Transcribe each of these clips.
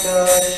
Hare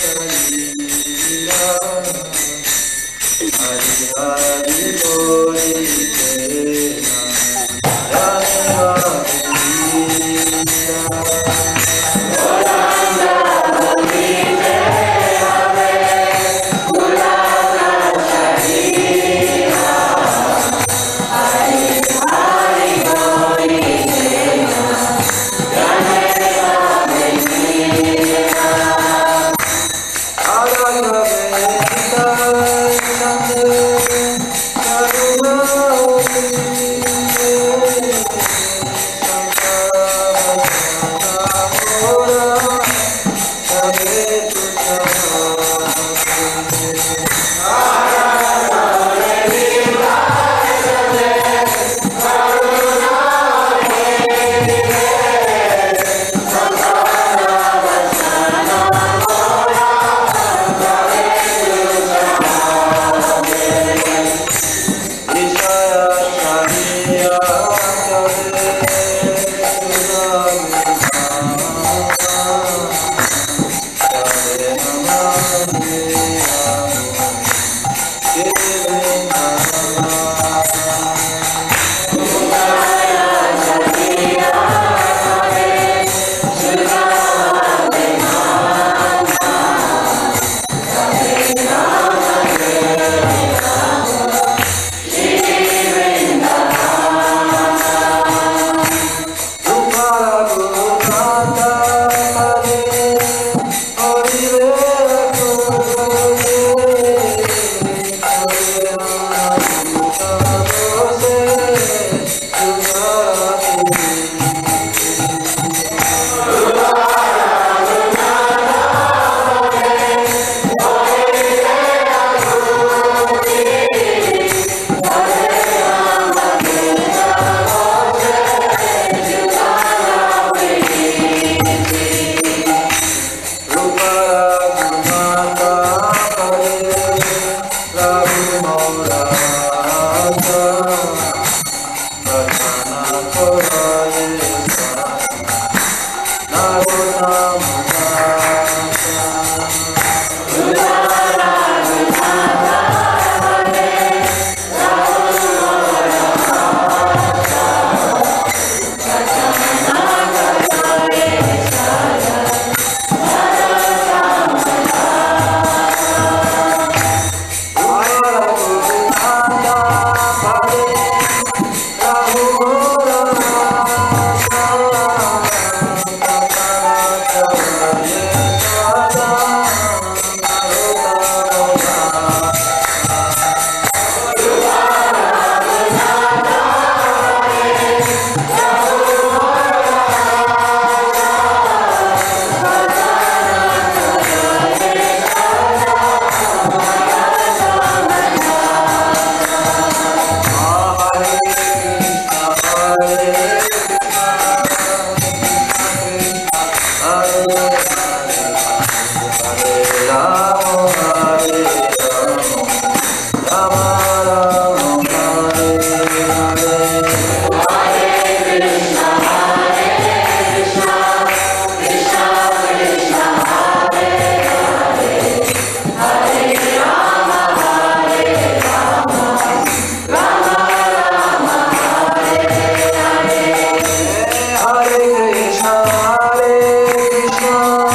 Krishna,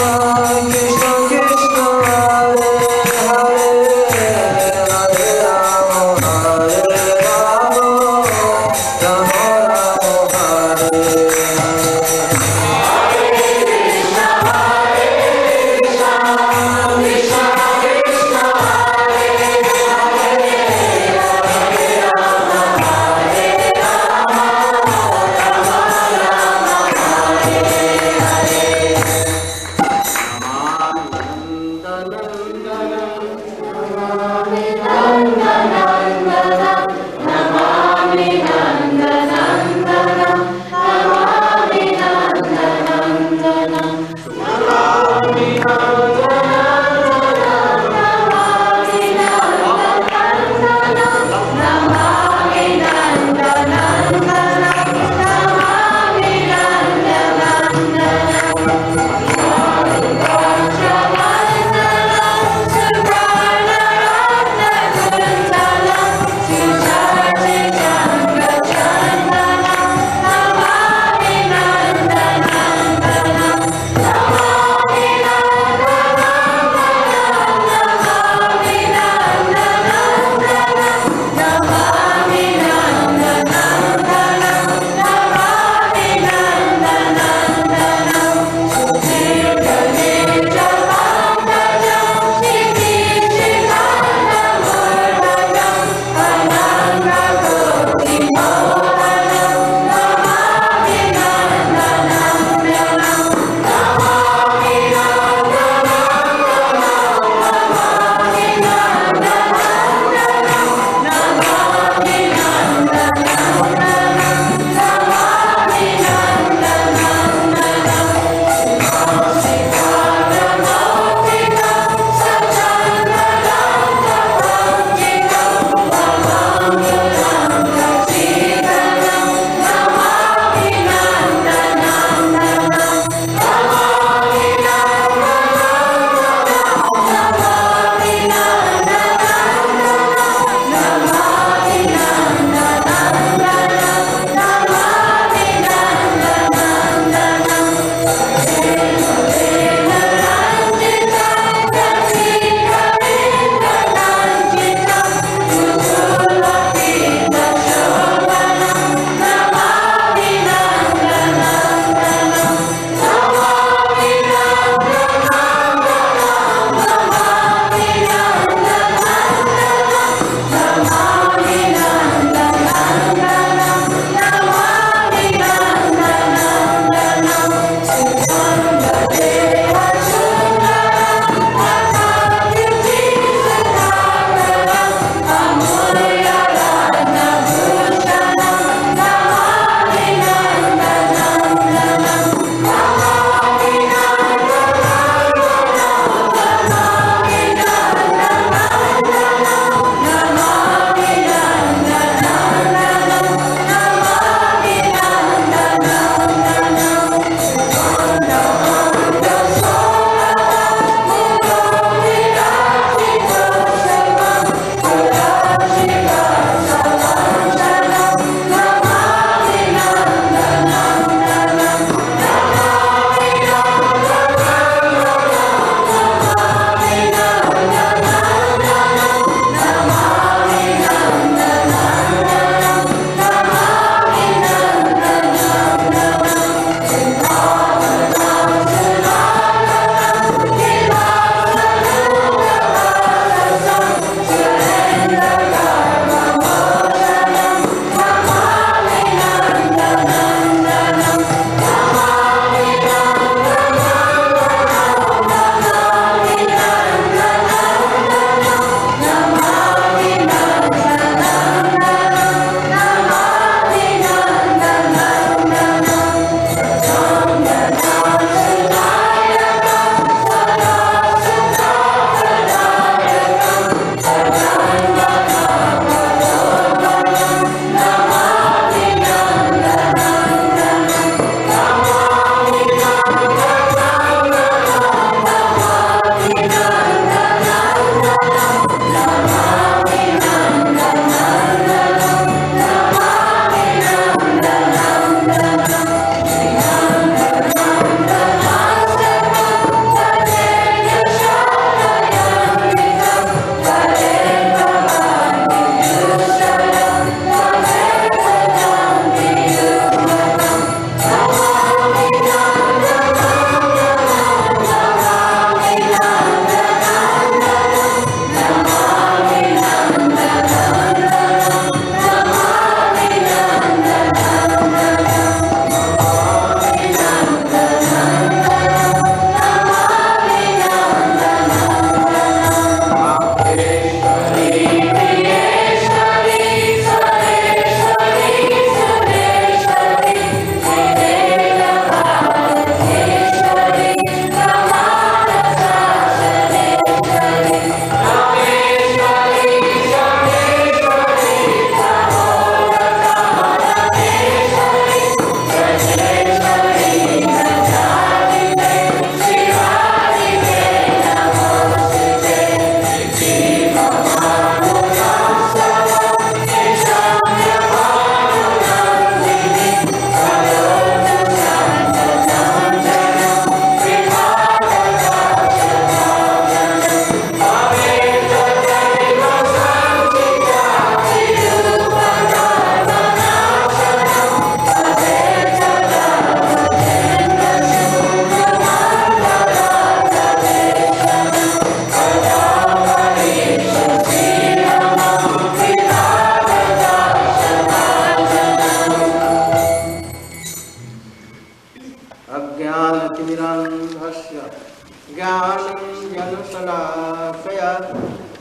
ज्ञानञ्जनशलाकया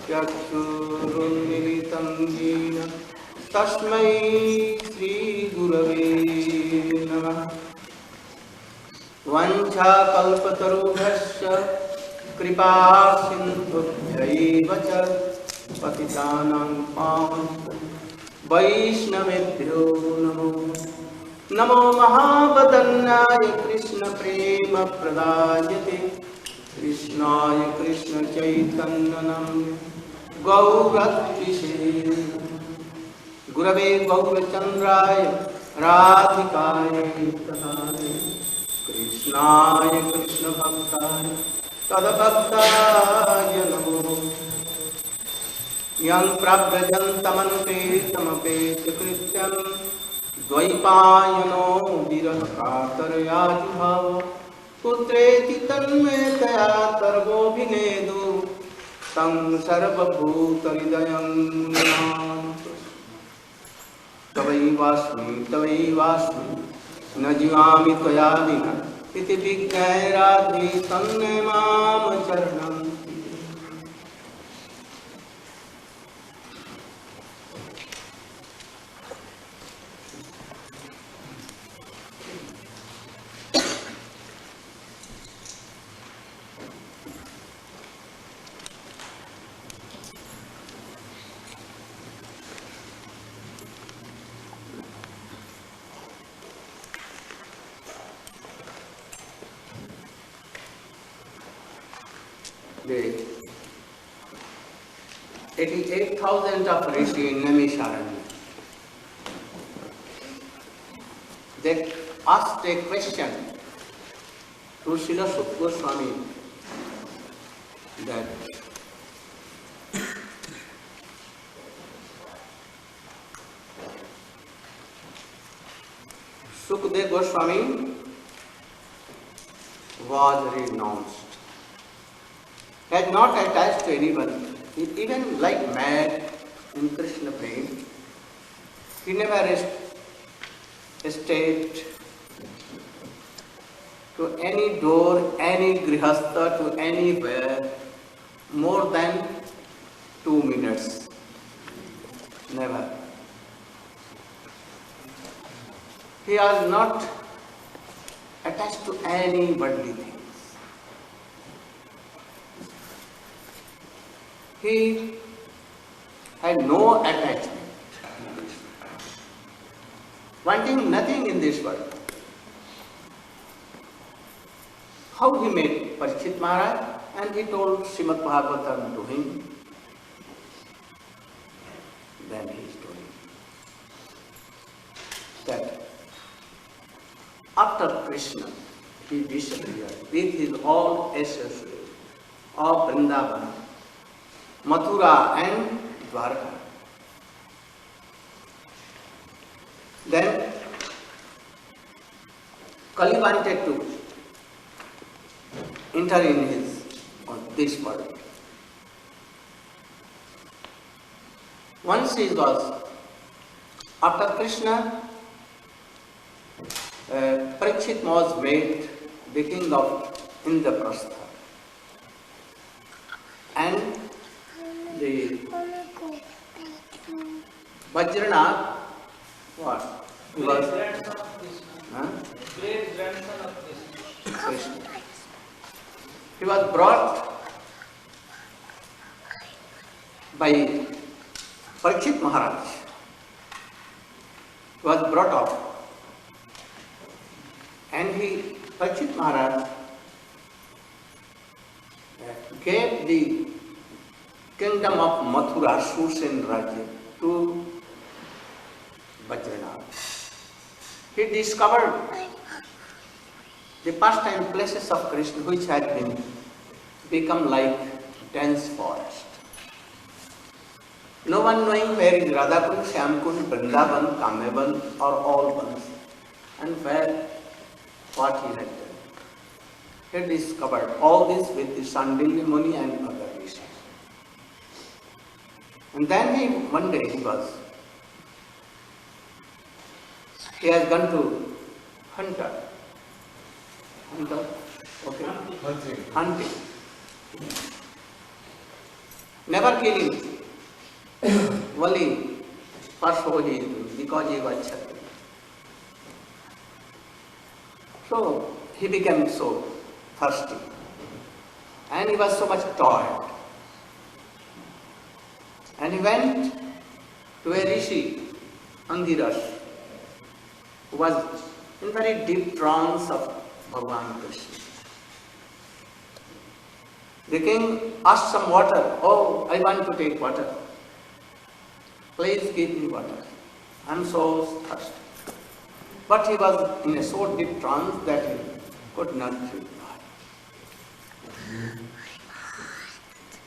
चक्षुरुन्मिलितं येन तस्मै श्रीगुरवे नमः। वाञ्छाकल्पतरुभ्यश्च कृपा सिन्धुभ्यैव च पतितानां वैष्णवेभ्यो नमो नमो महावदन्याय कृष्णप्रेमप्रदायते कृष्णाय कृष्णचैतन्यनाम्ने गौरत्विषे गुरवे गौरचन्द्राय राधिकाय तदाय कृष्णाय कृष्णभक्ताय तद्भक्ताय नमो यं प्रव्रजन्तमनुपेतमपेतकृत्यं द्वैपायनो विरहकातरयाजुभाव पुत्रेति तन्मेतया सर्वोऽभिनेदु तं सर्वभूतहृदयं नमामि। तवैवास्मि न जीवामि त्वया विना इति विज्ञाय तन्मे मां चरणम्। The 88,000 of Rishi in Naimisharanya, they asked a question to Srila Sukha Swami that Sukadeva Goswami was renounced, had not attached to anyone, even like mad in Krishna prema. He never stayed to any door, any grihastha, to anywhere more than 2 minutes. Never. He was not attached to any worldly thing. He had no attachment, wanting nothing in this world. How he met Parikshit Maharaj, and he told Srimad Bhagavatam to him. Then he told him that after Krishna, he disappeared with his all associates of Vrindavan, Mathura and Dwarka. Then Kali wanted to enter in this world. Once he was, after Krishna, Parikshit was made the king of Indraprastha, and the Vajranath, what? He was great grandson of Krishna. He was brought by Parikshit Maharaj. He was brought up, and Parikshit Maharaj gave the kingdom of Mathura, Susen Rajya, to Vajranath. He discovered the pastime places of Krishna, which had become like dense forest. No one knowing where is Radhakund, Shyamkund, Vrindavan, Kamevan, or all ones, and what he had done. He discovered all this with the Sandilya Muni and other rishis. And then one day he has gone to hunter Okay? Hunting. Never killing. Only for show he is doing, because he was Kshatriya. So he became so thirsty. And he was so much tired. And he went to a rishi, Angiras, who was in very deep trance of Bhagavan Krishna. The king asked some water. Oh, I want to take water. Please give me water. I am so thirsty. But he was in a so deep trance that he could not reply.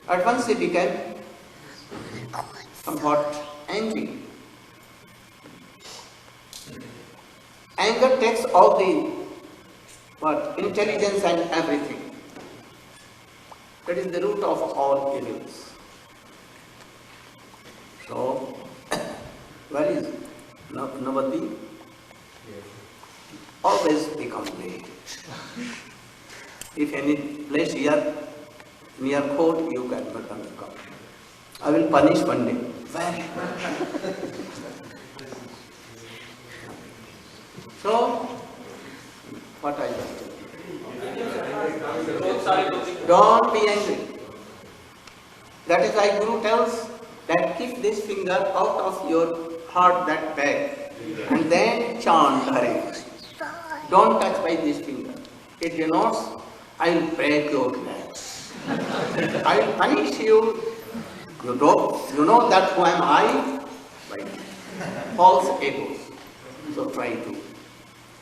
At once he became somewhat angry. Anger takes all the intelligence and everything. That is the root of all evils. So, where is Navati? Always become late. If any place here near court, you can become. I will punish one day. Where? So, what I just tell? Don't be angry. That is why Guru tells that keep this finger out of your heart, that bag, and then chant Hare. Don't touch by this finger. It denotes, I will break your legs. I will punish you. You know that who am I? Right. False egos. So try to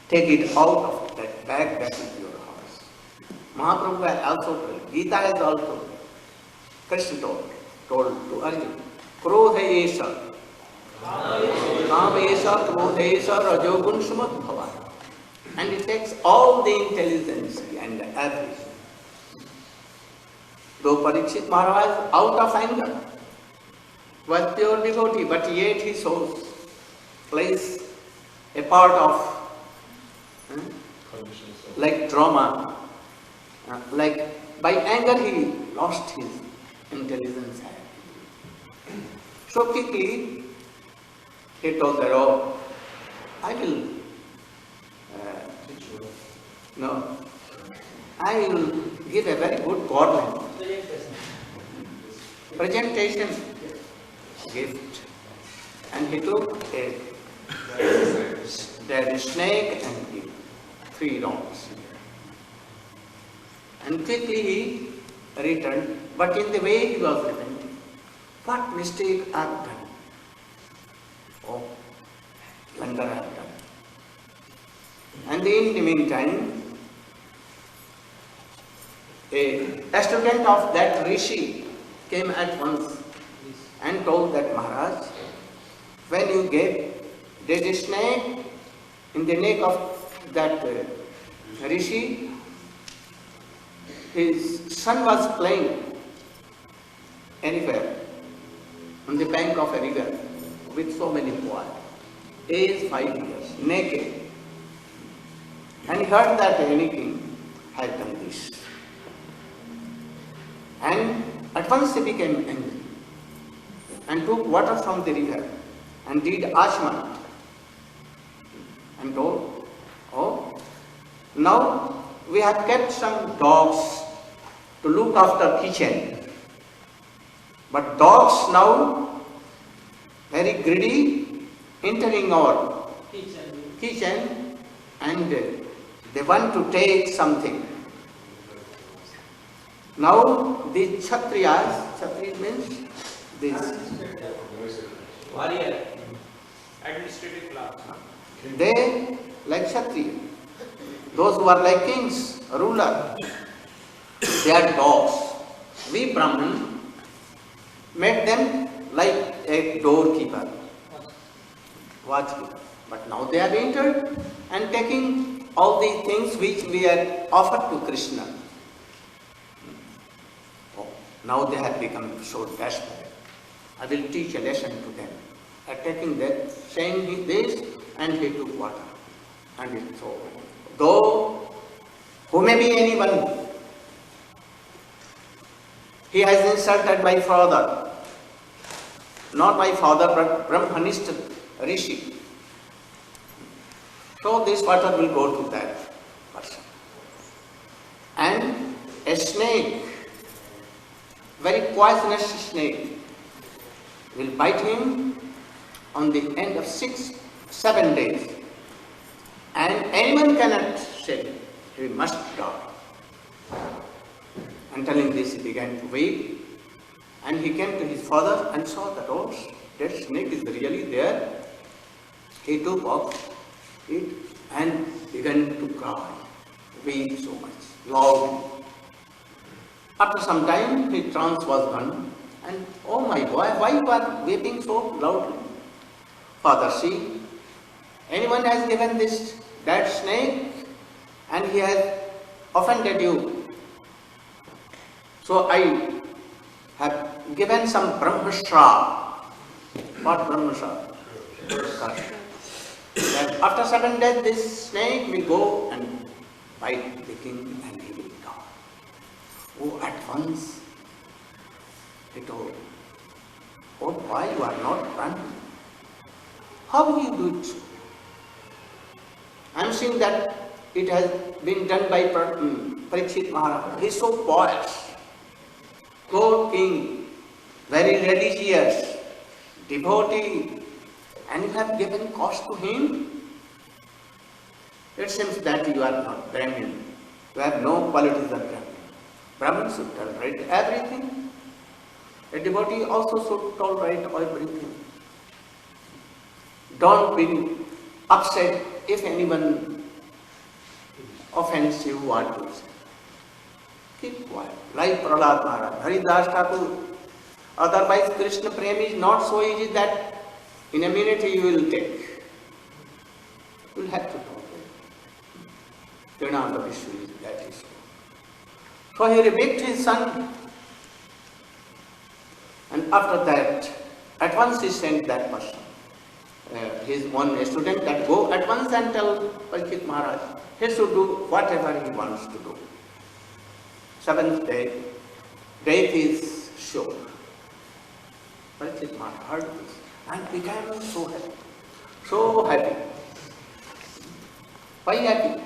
take it out of that bag that is your heart. Mahaprabhu has also told, Gita has also told, Krishna told to Arjuna, Krodha esha, Kam esha, Krodha esha, Rajogun Sumat Bhavan. And it takes all the intelligence and everything. Though Parikshit Maharaj, out of anger, was pure devotee, but yet he shows, plays a part of like drama, like by anger he lost his intelligence. So quickly he told that, oh, I will, I will give a very good garland, presentation gift, and he took a dead snake and gave 3 rounds. And quickly he returned, but in the way he was repenting. What mistake I have done? Oh, blunder I have done. And in the meantime, a student of that rishi came at once and told that Maharaj, when you gave dead snake in the neck of that rishi, his son was playing anywhere on the bank of a river with so many boys, age 5 years, naked. And he heard that any king had done this. And at once he became angry and took water from the river and did ashman and told, oh, now we have kept some dogs to look after kitchen. But dogs now, very greedy, entering our kitchen and they want to take something. Now the Kshatriyas means this warrior, administrative class. They like Kshatriya. Those who are like kings, ruler, they are dogs. We Brahman made them like a doorkeeper, watchkeeper. But now they have entered and taking all the things which we had offered to Krishna. Oh, now they have become so desperate. I will teach a lesson to them. Taking that, saying this, and he took water. And it so, though who may be anyone. He has insulted my father, not my father, but Brahmanist Rishi. So this water will go to that person. And a snake, very poisonous snake, will bite him on the end of 6-7 days. And anyone cannot say, he must die. And telling this, he began to weep. And he came to his father and saw that, oh, that snake is really there. He took off it and began to cry, weep so much, loudly. After some time, his trance was gone. And, oh my boy, why you are weeping so loudly? Father, see, anyone has given this dead snake and he has offended you. So I have given some Brahmastra. What Brahmastra? That after 7 days this snake will go and bite the king and he will die. Oh, at once he told, oh, why you are not running? How will you do it so? I am seeing that it has been done by Parikshit Maharaj. He is so pious. Court king, very religious, devotee, and you have given cost to him. It seems that you are not Brahmin. You have no qualities of Brahmin. Brahmin should tolerate everything. A devotee also should tolerate everything. Don't be upset if anyone offends you what you say. Keep quiet. Like Prahlad Maharaj, Haridas Thakur. Otherwise, Krishna Prem is not so easy that in a minute you will take. You will have to talk. That is so. So he rebuked his son. And after that, at once he sent that person, his one student, that go at once and tell Parikshit Maharaj, he should do whatever he wants to do. 7th day, death is sure. Parikshit Maharaj heard this and became so happy. So happy. Why happy?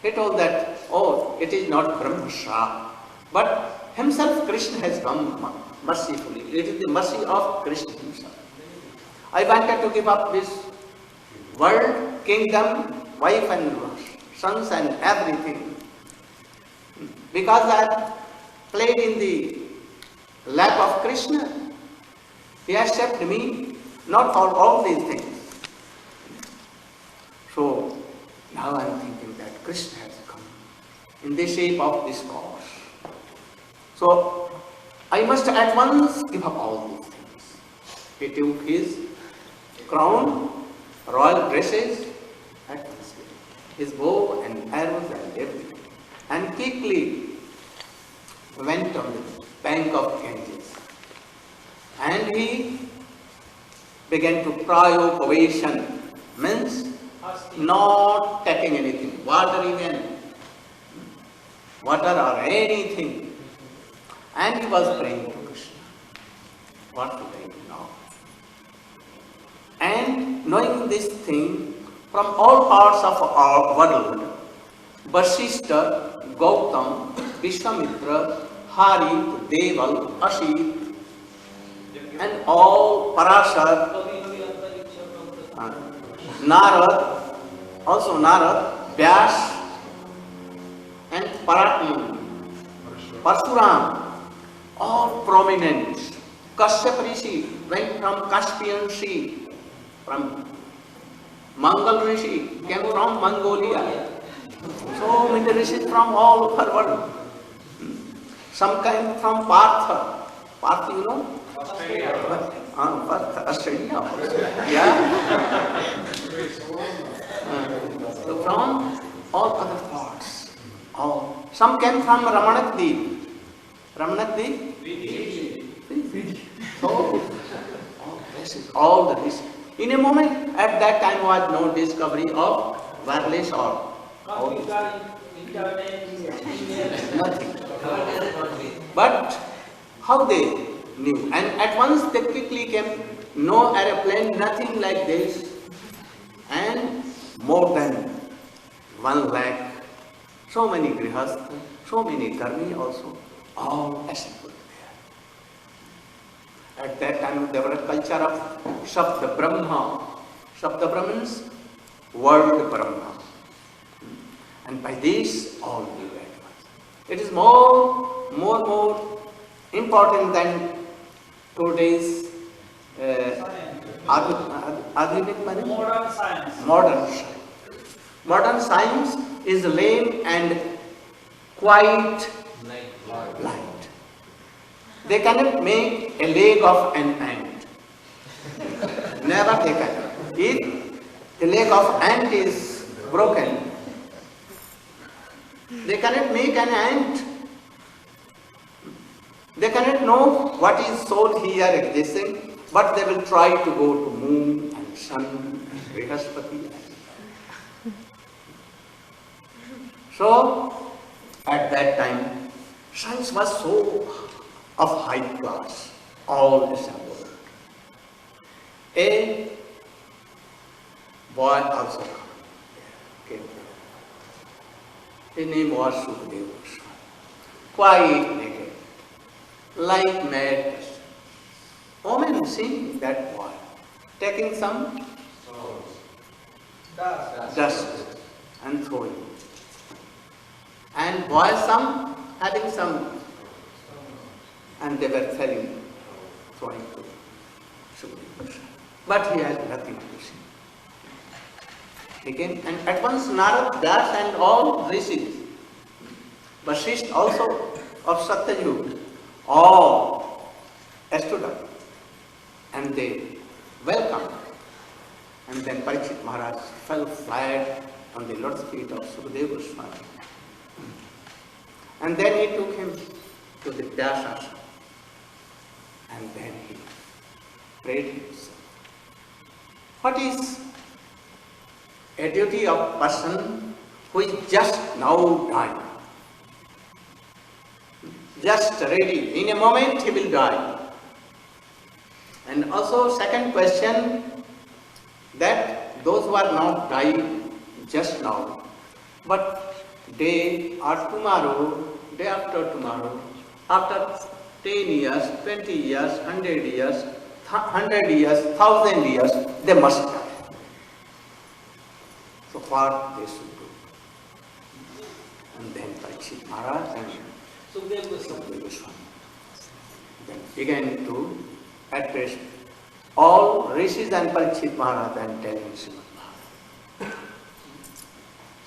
He told that, oh, it is not Brahmastra, but himself Krishna has come mercifully. It is the mercy of Krishna himself. I wanted to give up this world, kingdom, wife and sons and everything. Because I played in the lap of Krishna. He has accepted me, not for all these things. So now I am thinking that Krishna has come in the shape of this cause. So I must at once give up all these things. He took his crown, royal dresses, his bow and arrows and everything, and quickly went on the bank of Ganges. And he began to cryopovation, means not taking anything, water even, water or anything. And he was praying to Krishna. What should I do now? And knowing this thing, from all parts of our world, Vasishtha, Gautam, Vishwamitra, Hari, Deval, Ashit, and all Parashar, Narad, also Narad, Vyas, and Parsuram, all prominent. Kashyap Rishi went from Caspian Sea, from Mangal Rishi came from Mongolia. So many rishis from all over world. Some came from Partha. Partha, you know? Partha, Australia also. Yeah? So from all other parts. All. Some came from Ramanakdeep. Ramanakdeep? Fiji. So, all the rishis. In a moment, at that time was no discovery of wireless or Nothing. But how they knew? And at once they quickly came, no aeroplane, nothing like this. And more than 1 lakh, so many grihastha, so many karmi also, all assembled there. At that time there was a culture of Shabda Brahma. Shabda Brahmins, world Brahma. And by this all knew at once. It is more important than today's Modern science. Modern science. Modern science is lame and quite light. They cannot make a leg of an ant. Never they can. If the leg of ant is broken, they cannot make an ant. They cannot know what is soul here existing, but they will try to go to moon and sun and Brihaspati. So, at that time, science was so of high class, all assembled. A boy also came there. His name was Sukadeva, quite naked, like mad person. Women seeing that boy, taking some dust and throwing. And boy having some, and they were throwing to Sukadeva. But he had nothing to see. He came, and at once Narad, Das and all rishis, Vasishtha also of Satyayuga, all stood up and they welcomed. And then Parikshit Maharaj fell flat on the lotus feet of Sukadeva Swami. And then he took him to the Vyasasana. And then he prayed himself. What is a duty of person who is just now dying? Just ready. In a moment he will die. And also second question, that those who are not dying just now, but day or tomorrow, day after tomorrow, after 10 years, 20 years, 100 years, 100 years, 1,000 years, they must die. So what they should do? And then Parikshit Maharaj and Sukadeva Swami then began to address all rishis and Parikshit Maharaj and tell him Srimad Bhagavatam.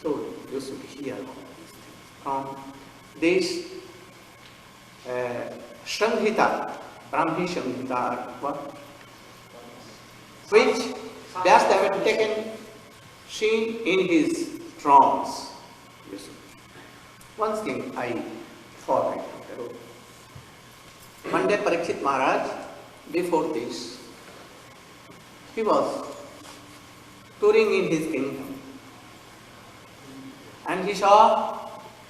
So you should hear all these things from this Samhita, Brahmi Samhita, which Vyasdev had taken, seen in his trance. One thing I forgot to tell. One day Parikshit Maharaj, before this, he was touring in his kingdom and he saw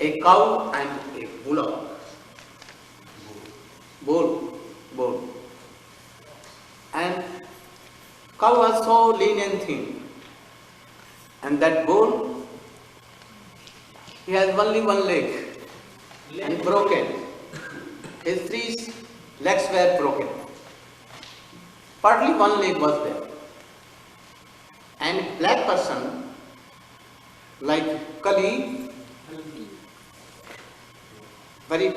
a cow and a bullock. Bull. And cow was so lean and thin. And that bull, he has only one leg and broken. His 3 legs were broken. Partly one leg was there. And black person, like Kali, very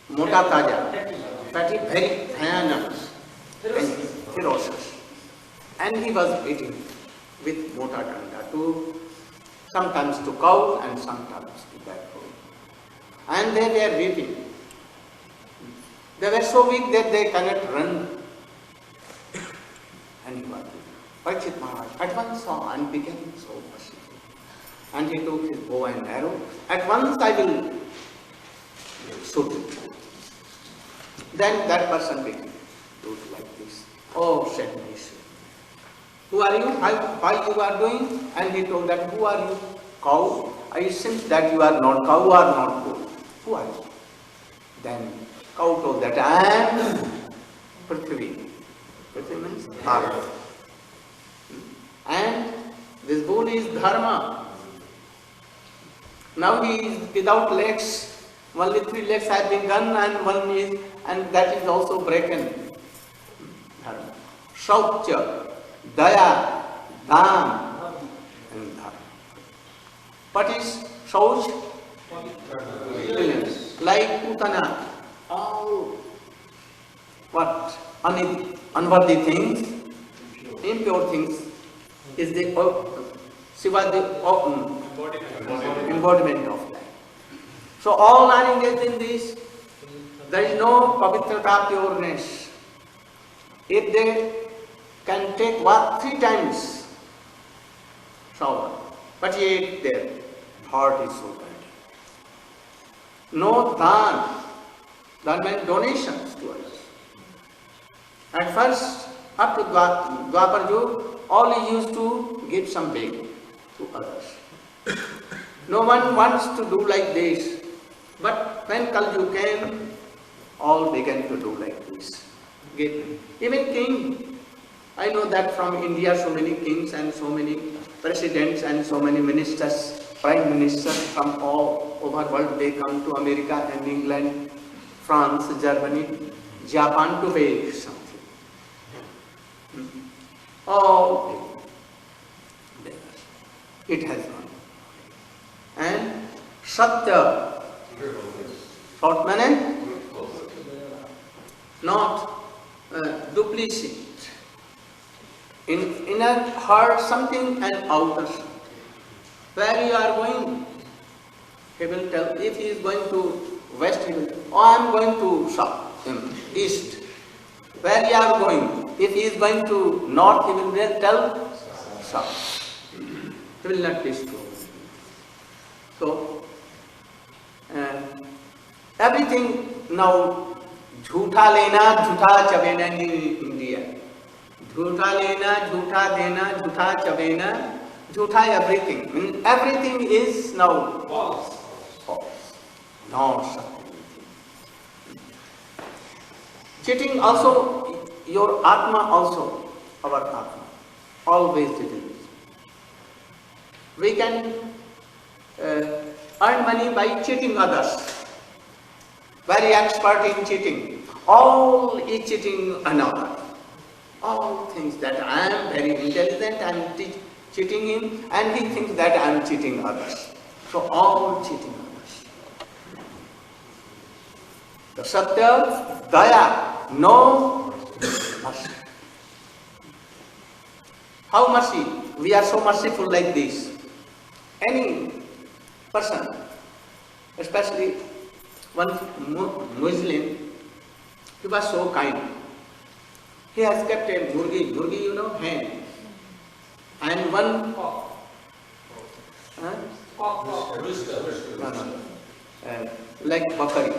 mota taja, fatty, very bhayanak and ferocious. And he was beating with mota danda sometimes to cow and sometimes to black bull. And they were beating. They were so weak that they cannot run. And he was Parikshit Maharaj at once saw and became so merciful. And he took his bow and arrow. At once I will shoot him. Then that person began to do like this. Oh, said my son, who are you? Why you are doing? And he told that, who are you? Cow? it seems that you are not cow or not goat. Who are you? Then cow told that I am Prithvi. Prithvi means earth. And this bull is Dharma. Now he is without legs. Only 3 legs have been gone and that is also broken. Dharma. Shaucha, Daya, Dam, and Dharma. What is Shauch? Like Putana. All what? Unworthy things, impure things is the Shiva, the embodiment of that. So all are engaged in this. There is no pavitrata, pureness. If they can take what 3 times shower, but yet their heart is so dirty. No dhan. Dhan means donations to others. At first, up to Dwapar Yug, all is used to give some big to others. No one wants to do like this. But when Kali Yuga came, all began to do like this. Even king, I know that from India so many kings and so many presidents and so many ministers, prime ministers from all over world, they come to America and England, France, Germany, Japan to pay something. Oh, it has gone. And Satya, short meaning, not duplicit. In inner heart something and outer something. Where you are going, he will tell. If he is going to west, he will tell, oh, I am going to south, east. Where you are going, if he is going to north, he will tell south. He will not be true. So, everything now, झूठा लेना, झूठा चबेना in India. झूठा लेना, झूठा देना, झूठा चबेना, झूठा everything. Everything is now false. False. No something. Cheating also, your Atma also, our Atma, always did it. We can earn money by cheating others. Very expert in cheating. All is cheating another. All things that I am very intelligent, I am cheating him, and he thinks that I am cheating others. So all cheating others. The Satya, Daya, no mercy. How mercy? We are so merciful like this. Any person, especially one Muslim, he was so kind. He has kept a murgi, you know, hen, and one like bakari,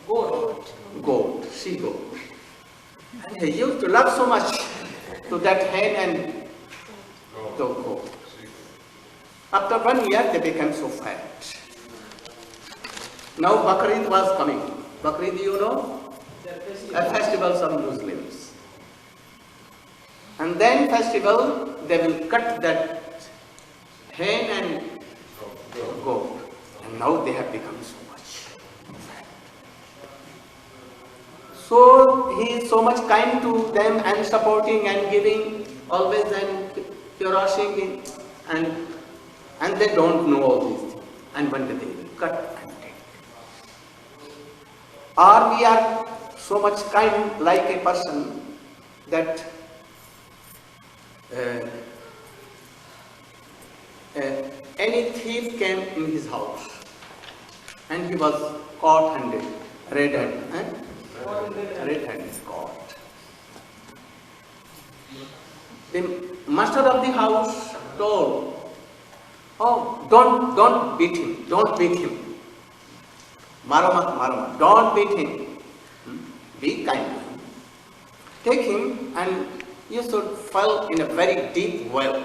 goat, she goat. And he used to love so much to that hen and the goat. After 1 year, they became so fat. Now Bakrid was coming. Bakrid, you know, a festival of Muslims. And then festival, they will cut that hen and goat. And now they have become so much fat. So he is so much kind to them and supporting and giving always and cherishing and they don't know all these things. And one day they will cut. Or we are so much kind like a person that any thief came in his house and he was caught-handed, red-handed, red-handed caught. The master of the house told, oh, don't beat him, don't beat him. Maro mat, don't beat him. Be kind to him. Take him and you should fall in a very deep well.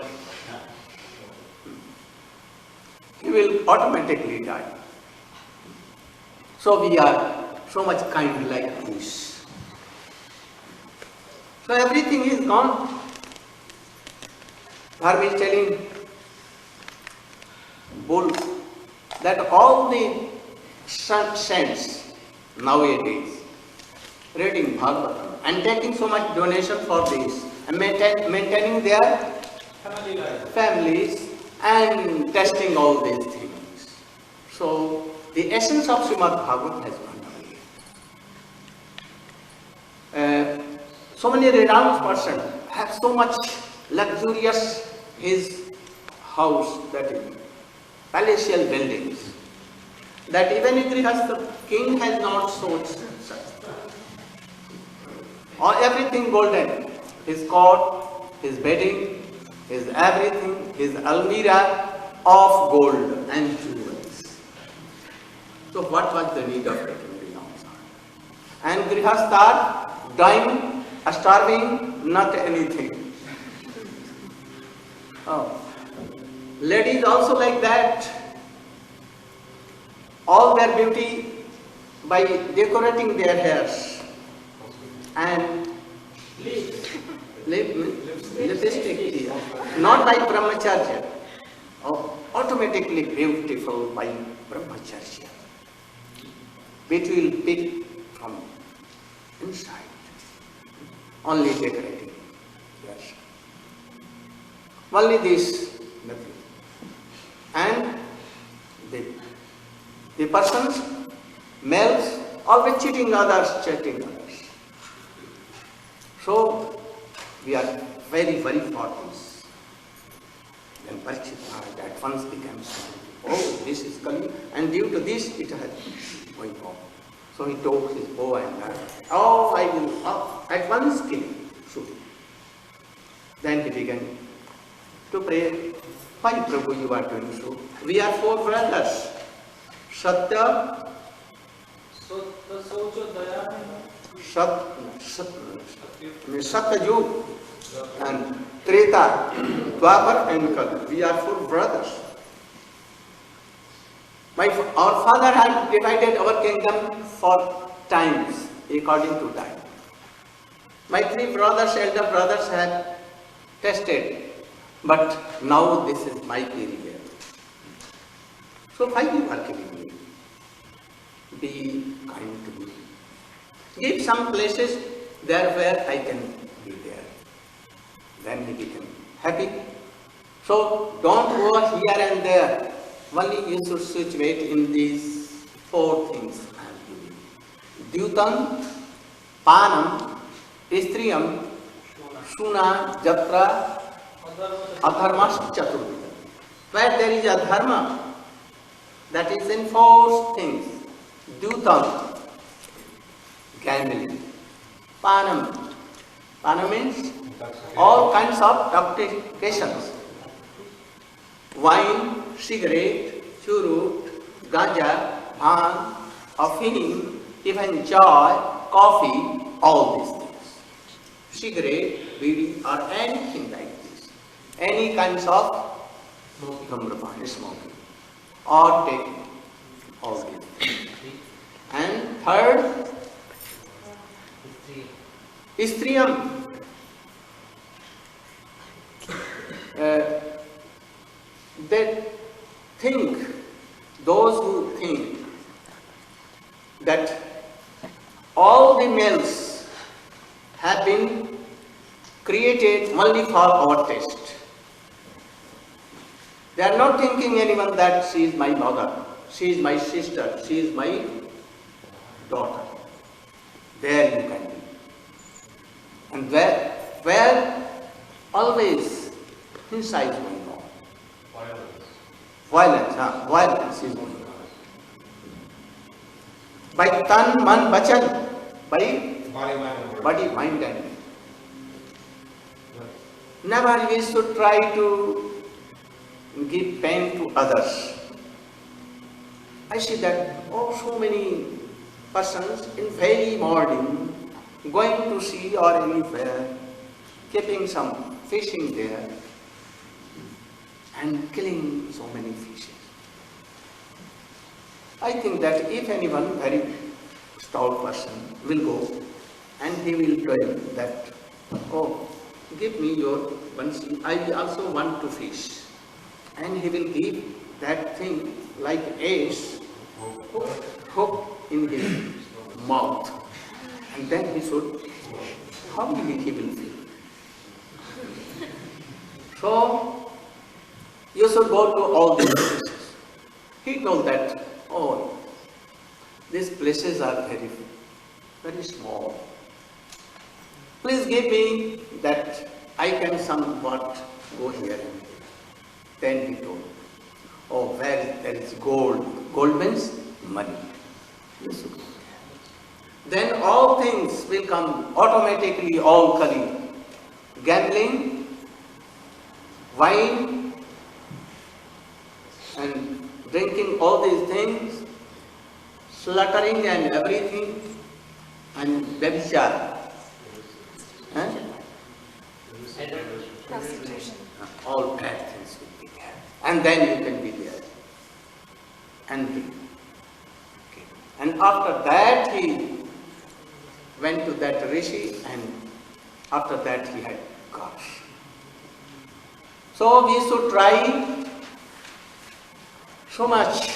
he will automatically die. So we are so much kind like this. So everything is gone. Dharma is telling Bull that all the saints nowadays reading Bhagavatam and taking so much donation for this and maintaining their families and testing all these things. So the essence of Srimad Bhagavatam has gone away. So many renowned persons have so much luxurious his house, that is palatial buildings, that even if the king has not so such. Or everything golden, his court, his bedding, his everything, his almirah of gold and jewels. So what was the need of taking renounce? And grihasthas dying, starving, not anything. Oh. Ladies also like that. All their beauty by decorating their hairs and lipstick, not by brahmacharya. Oh, automatically beautiful by brahmacharya. Which will pick from inside. Only decorating. Yes. Only this, nothing. And the persons, males, always cheating others, chatting others. So we are very for this. Then Parikshit at once became so, oh, this is Kali, and due to this it has been going on. So he took his bow and arrow. Oh, I will at once kill him, shoot him. Then he began to pray. Why, Prabhu, you are doing so? We are four brothers. Satya, Satyajug, and Treta, Dwapar and Kali. We are four brothers. Our father had divided our kingdom for times, according to time. My three brothers, elder brothers, had tested, but now this is my period. So why you are killing me? Be kind to me. Give some places there where I can be there. Then he became happy. So don't go here and there. Only you should situate in these four things I am giving. Dyutam, Panam, Istriyam, Shuna, Jatra, Adharmas, Chaturvidam. Where there is a dharma, that is in four things. Dyutam, gambling. Panam, Panam means all kinds of intoxications. Wine, cigarette, churut, ganja, bhang, afim, even joy, coffee, all these things. Cigarette, bidi, or anything like this. Any kinds of dhumrapan, smoking, or taking, all these things. And third, Istriyam. Those who think that all the males have been created only for our taste. They are not thinking anyone that she is my mother, she is my sister, she is my daughter. There you can be. And where always hinsa is going on. Violence is going on. By tan, man, bachan, by body, mind and never we should try to give pain to others. I see that so many persons in very morning going to sea or anywhere, keeping some fishing there and killing so many fishes. I think that if anyone very stout person will go and he will tell that, oh, give me your bansi, I also want to fish. And he will give that thing like ace, hook in his mouth. And then he should, how he will feel. So, you should go to all these places. He told that, oh, these places are very, very small. Please give me that I can somewhat go here and there. Then he told, oh, where there is gold. Gold means money. You should go there. Then all things will come automatically, all kali. Gambling, wine, and drinking all these things, slaughtering and everything, and vyabhichar. Prostitution. All bad things will be there. And then you can be there. And be. Okay. And after that he went to that rishi, and after that he had gosh. So we should try so much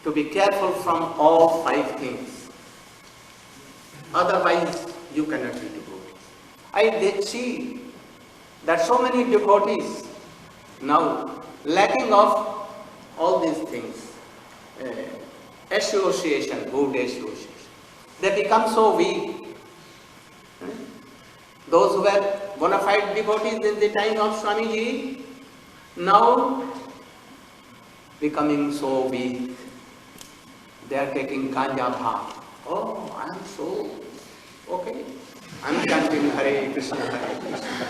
to be careful from all 5 things. Otherwise you cannot be devotee. I did see that so many devotees now lacking of all these things, association, good association. They become so weak. Those who were bona fide devotees in the time of Swamiji, now becoming so weak. They are taking ganja bhang. Oh, I am so okay. I am chanting Hare Krishna, Hare Krishna.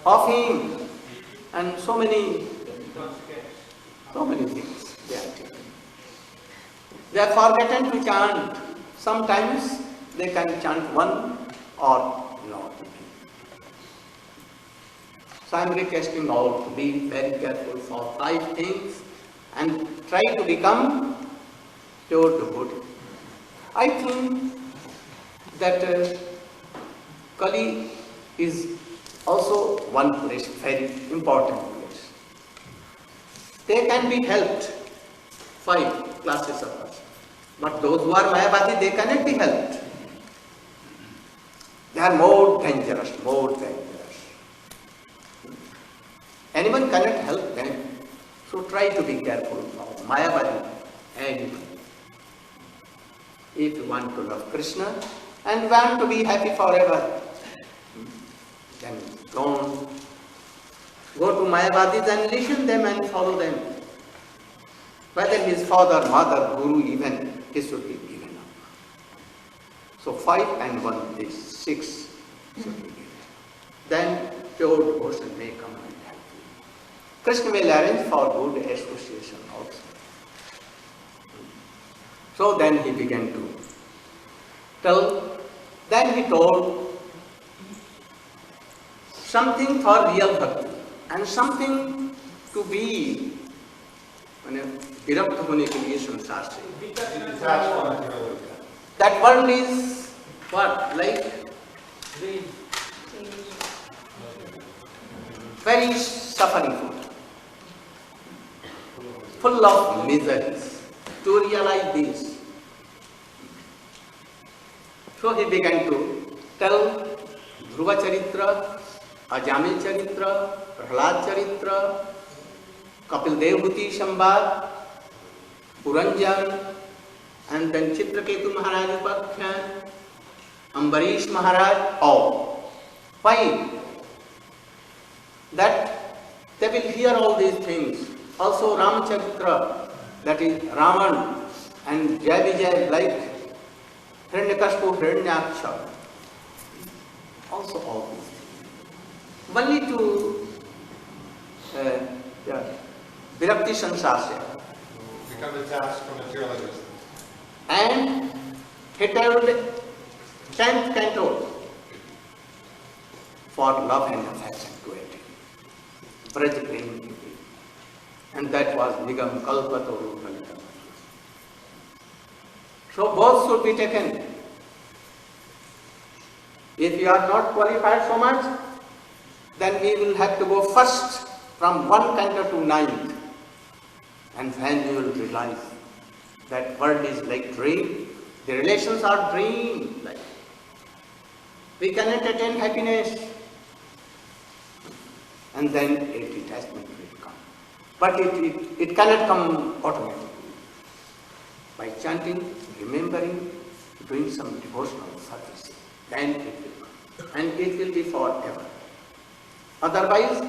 Of him, and so many things they are taking. They are forgotten to chant. Sometimes they can chant one or not. So I am requesting all to be very careful for 5 things and try to become pure devotee. I think that Kali is also one place, very important place. They can be helped, 5 classes of us. But those who are Mayavadi, they cannot be helped. They are more dangerous, more dangerous. Anyone cannot help them. So try to be careful of Mayavadi and if you want to love Krishna and want to be happy forever, then don't go to Mayavadis and listen them and follow them. Whether his father, mother, guru, even he should be given up. So 5 and 1, this 6 should be given. Then pure devotion may come and help you. Krishna will arrange for good association also. So then he began to tell. Then he told something for real bhakti and something to be विरक्त होने के लिए संसार से. That world is what? Like very suffering, full of miseries. To realize this, so he began to tell Dhruva Charitra, Ajamil Charitra, Prahlad Charitra, Kapil Devhuti Sambad, Puranjan, and then Chitraketu Maharaj Upakhyan, Ambarish Maharaj, all. Why? That they will hear all these things. Also Ramacharitra, that is Raman and Jai Vijay, like Hiranyakashipu, Hiranyaksha. Also all these things. Only to Virakti Sansasya. Become detached from material existence. And he told 10th canto for love and affection to it. Braj Prem. And that was Nigam Kalpataru Palitam. So both should be taken. If you are not qualified so much, then we will have to go first from 1 canto to 9th. And then you will realize that world is like dream. The relations are dream. Like we cannot attain happiness. And then a detachment will come. But it cannot come automatically. By chanting, remembering, doing some devotional service, then it will come. And it will be forever. Otherwise,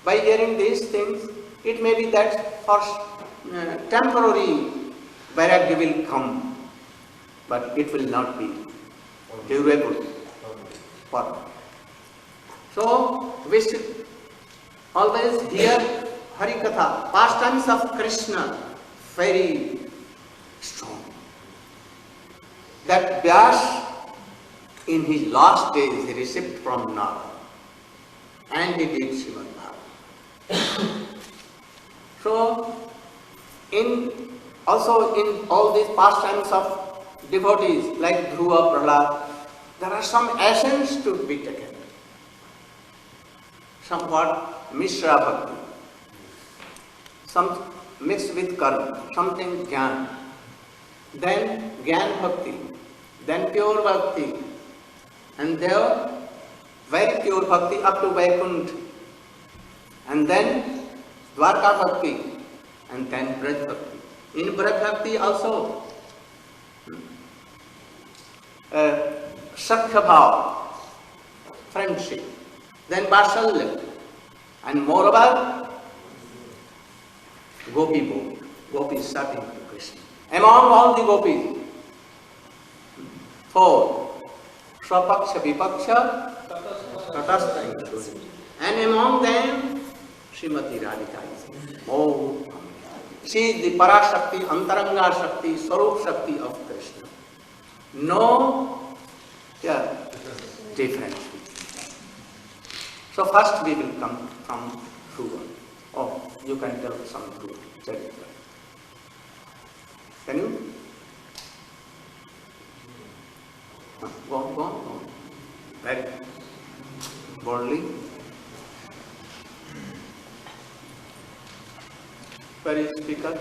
by hearing these things, it may be that for temporary vairagya will come, but it will not be durable. So, we should always hear Harikatha, pastimes of Krishna, very strong. That Vyas, in his last days, he received from Narayana, and he did Srimad Bhagavatam. So, also in all these pastimes of devotees like Dhruva, Prahlad, there are some essence to be taken. Somewhat Mishra Bhakti, some mixed with karma, something Jnana, then Jnana Bhakti, then pure Bhakti, and there very pure Bhakti up to Vaikuntha, and then Dwarka Bhakti, and then Braj Bhakti. In Braj Bhakti also, Sakhya Bhav, friendship, then Vasalya, and moreover, Gopi Bhog, gopis serving to Krishna. Among all the gopis, 4, Swapaksha, Vipaksha, Tatastha, including. And among them, Srimati Radhika is. Oh, she is the Parashakti, Antaranga Shakti, Swarup Shakti of Krishna. No difference. So first we will come from Dhruva. Oh, you can tell some Dhruva. Can you? Go on. Very boldly. Very speaker.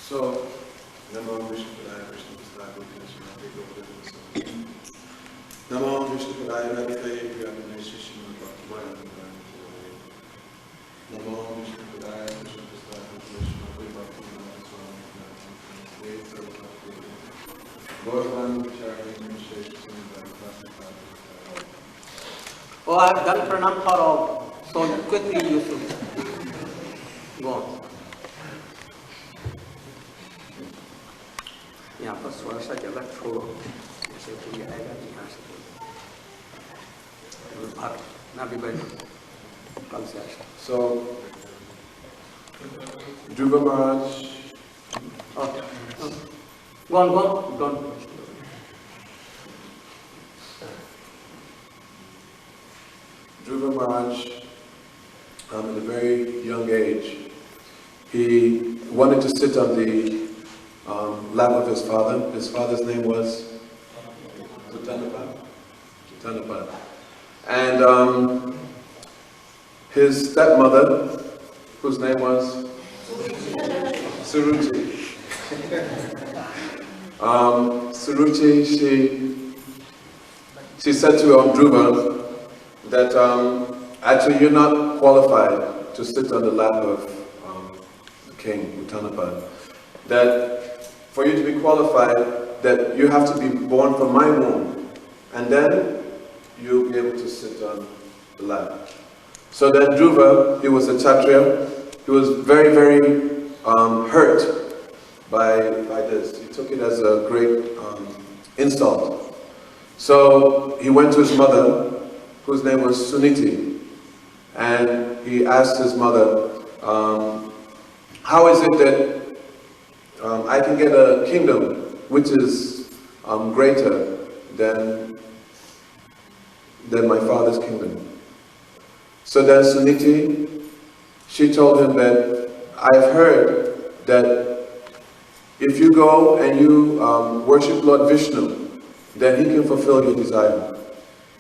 So, Namo Vishnu Padaya Krishna Prasad Krishna Namo Vishnu Padaya Radhikaye Priyamane Shishima Bhakti Namo Vishnu Padaya Krishna Prasad Krishna Bhakti Bhagavan Charani Shesham Oh, I have done pranam for all. So quickly you should go on. यहाँ पर थोड़ा सा जगह छोड़ो, जैसे कोई आएगा तो यहाँ से भाग ना भी बैठो, कल से आशा. So, Dhruva Maharaj. Go on, don't. Dhruva Maharaj, at a very young age, he wanted to sit on the lap of his father. His father's name was Uttanapad. And his stepmother, whose name was Suruchi. Suruchi, she said to Dhruva that actually you're not qualified to sit on the lap of the king, Uttanapad. That for you to be qualified, that you have to be born from my womb, and then you'll be able to sit on the lap. So then Dhruva, he was a Kshatriya, he was very, very hurt by this. He took it as a great insult. So he went to his mother, whose name was Suniti, and he asked his mother, how is it that I can get a kingdom which is greater than my father's kingdom? So then Suniti, she told him that, I've heard that if you go and you worship Lord Vishnu, then he can fulfill your desire.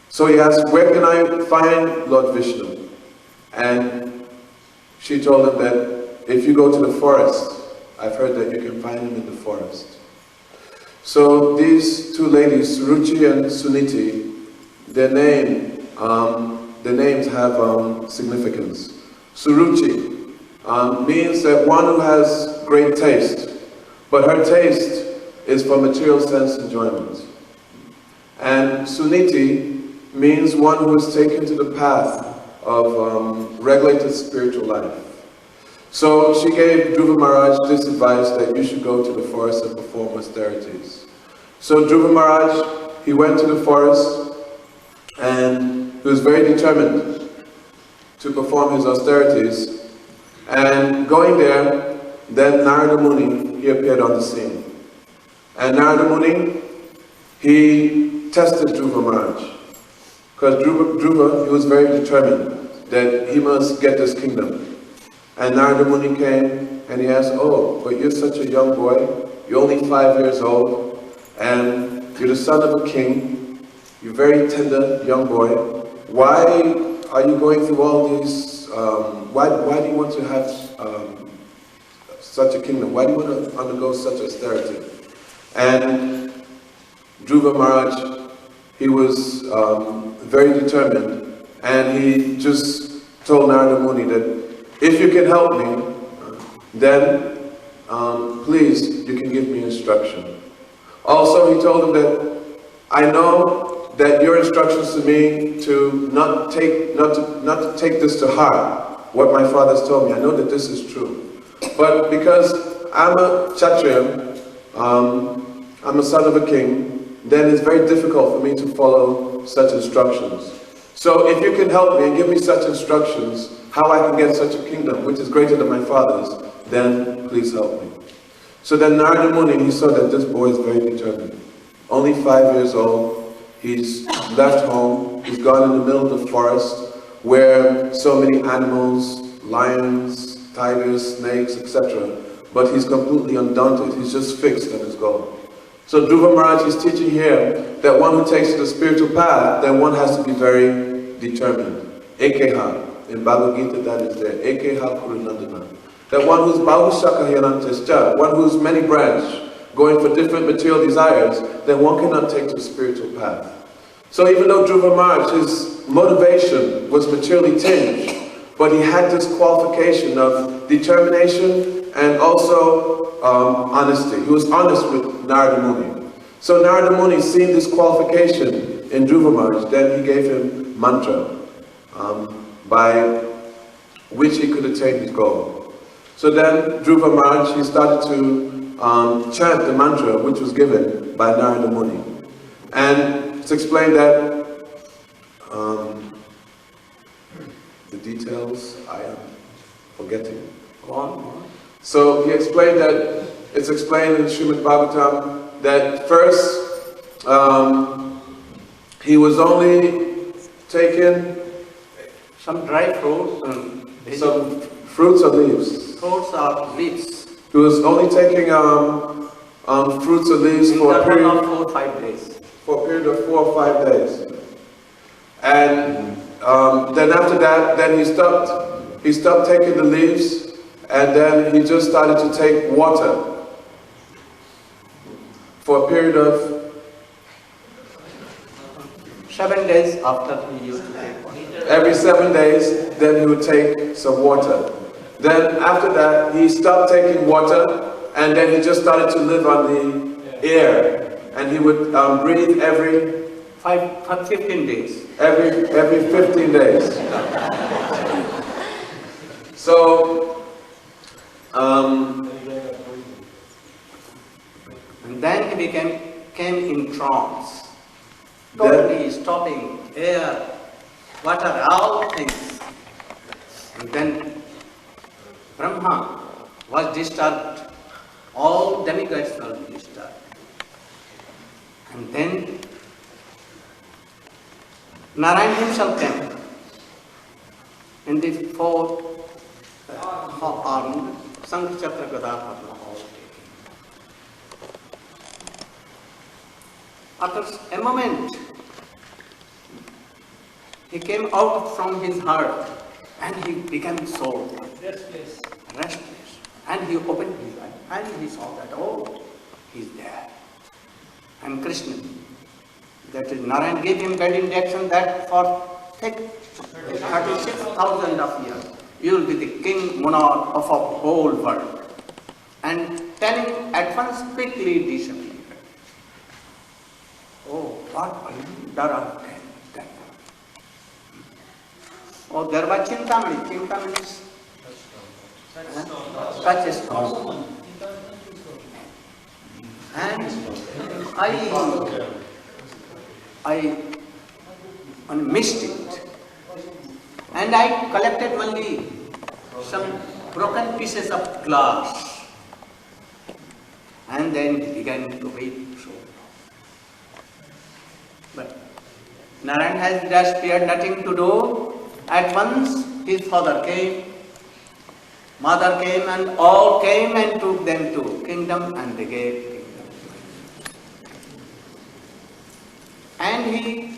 So he asked, where can I find Lord Vishnu? And she told him that if you go to the forest, I've heard that you can find him in the forest. So these two ladies, Suruchi and Suniti, their names have significance. Suruchi means that one who has great taste, but her taste is for material sense enjoyment. And Suniti means one who is taken to the path of regulated spiritual life. So she gave Dhruva Maharaj this advice that you should go to the forest and perform austerities. So Dhruva Maharaj, he went to the forest and he was very determined to perform his austerities. And going there, then Narada Muni, he appeared on the scene. And Narada Muni, he tested Dhruva Maharaj. Because Dhruva, he was very determined that he must get this kingdom. And Narada Muni came and he asked, oh, but you're such a young boy, you're only 5 years old, and you're the son of a king, you're a very tender young boy. Why are you going through all these, why do you want to have such a kingdom? Why do you want to undergo such austerity? And Dhruva Maharaj, he was very determined, and he just told Narada Muni that if you can help me, then please, you can give me instruction. Also, he told him that I know that your instructions to me to not to take this to heart, what my father's told me. I know that this is true, but because I'm a Kshatriya, I'm a son of a king, then it's very difficult for me to follow such instructions. So if you can help me and give me such instructions, how I can get such a kingdom, which is greater than my father's, then please help me. So then Narada Muni, he saw that this boy is very determined. Only 5 years old, he's left home, he's gone in the middle of the forest, where so many animals, lions, tigers, snakes, etc. But he's completely undaunted, he's just fixed on his goal. So Dhruva Maharaj is teaching here that one who takes to the spiritual path, then one has to be very determined. Ekeha. In Bhagavad Gita that is there. Ekeha Kurunandana. That one who's Bahushakayanantescha, one who's many branch, going for different material desires, then one cannot take to the spiritual path. So even though Dhruva Maharaj, his motivation was materially tinged, but he had this qualification of determination and also honesty. He was honest with Narada Muni. So Narada Muni, seeing this qualification in Dhruva Maharaj, then he gave him mantra by which he could attain his goal. So then Dhruva Maharaj, he started to chant the mantra which was given by Narada Muni. And it's explained that the details I am forgetting. Go on. So he explained that, it's explained in Srimad Bhagavatam that first he was only taking some dry fruits and some fruits or leaves. Fruits or leaves. He was only taking fruits or leaves for a period of 4 or 5 days. For a period of 4 or 5 days. And then after that, then he stopped taking the leaves, and then he just started to take water for a period of 7 days after he used to take water. Every 7 days, then he would take some water. Then after that, he stopped taking water, and then he just started to live on the air. And he would breathe every 15 days. Every 15 days. So, and then he came in trance. Totally stopping air, water, all things. And then Brahma was disturbed. All demigods were disturbed. And then Narayana himself came. in the four armed Sankh Chakra Gada Padma all taking. After a moment, he came out from his heart and he became so restless. And he opened his eyes and he saw that, oh, he's there. And Krishna, that is Narayana, gave him bad indication that for 36,000 of years, you will be the king monarch of a whole world. And telling at once quickly disappeared. Oh, what are you? Dara. Oh, there was Chintamani. Chintamani is touchstone. And I missed it. And I collected only some broken pieces of glass. And then began to weep. So. But Narayana has disappeared, nothing to do. At once his father came, mother came, and all came and took them to kingdom, and they gave kingdom. And he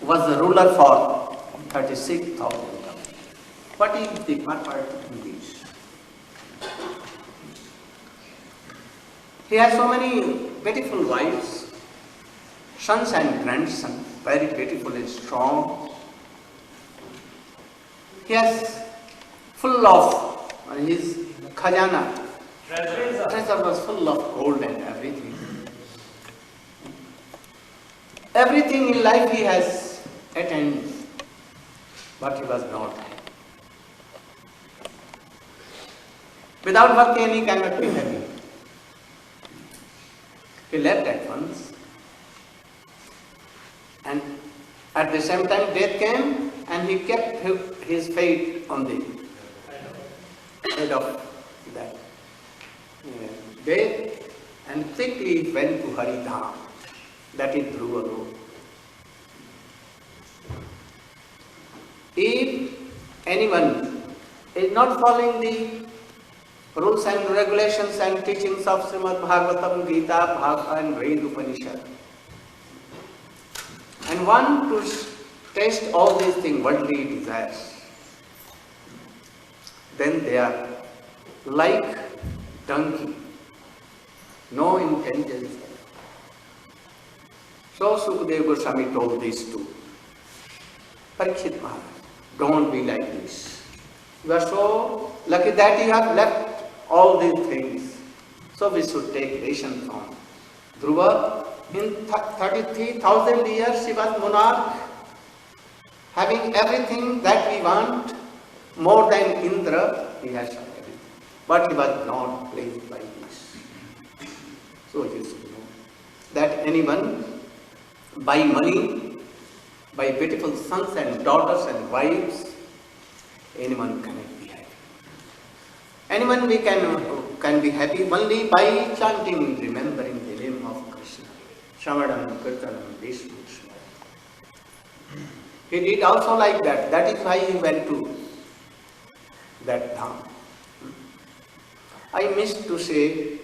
was the ruler for 36,000 years. What is the purpose in this? He has so many beautiful wives, sons and grandsons, very beautiful and strong. He has full of his khajana. Treasure was full of gold and everything. Everything in life he has attained, but he was not happy. Without bhakti, he cannot be happy. He left at once, and at the same time death came, and he kept his fate on the head of that death, and quickly went to Haridham, that is Dhruva Road. If anyone is not following the rules and regulations and teachings of Srimad Bhagavatam, Gita, Bhagavad and Ved Upanishad, and want to taste all these things, worldly desires, then they are like donkey, no intelligence. So Sukadeva Goswami told this to Parikshit Maharaj, don't be like this. You are so lucky that you have left all these things. So we should take lesson from Dhruva. In 33,000 years he was monarch, having everything that we want, more than Indra, he has everything. But he was not pleased by this. So you should know that anyone, by money, by beautiful sons and daughters and wives, anyone cannot be happy. Anyone we can be happy only by chanting, remembering the name of Krishna. Shravanam, Kirtanam, Vishnu. He did also like that. That is why he went to that dham. I missed to say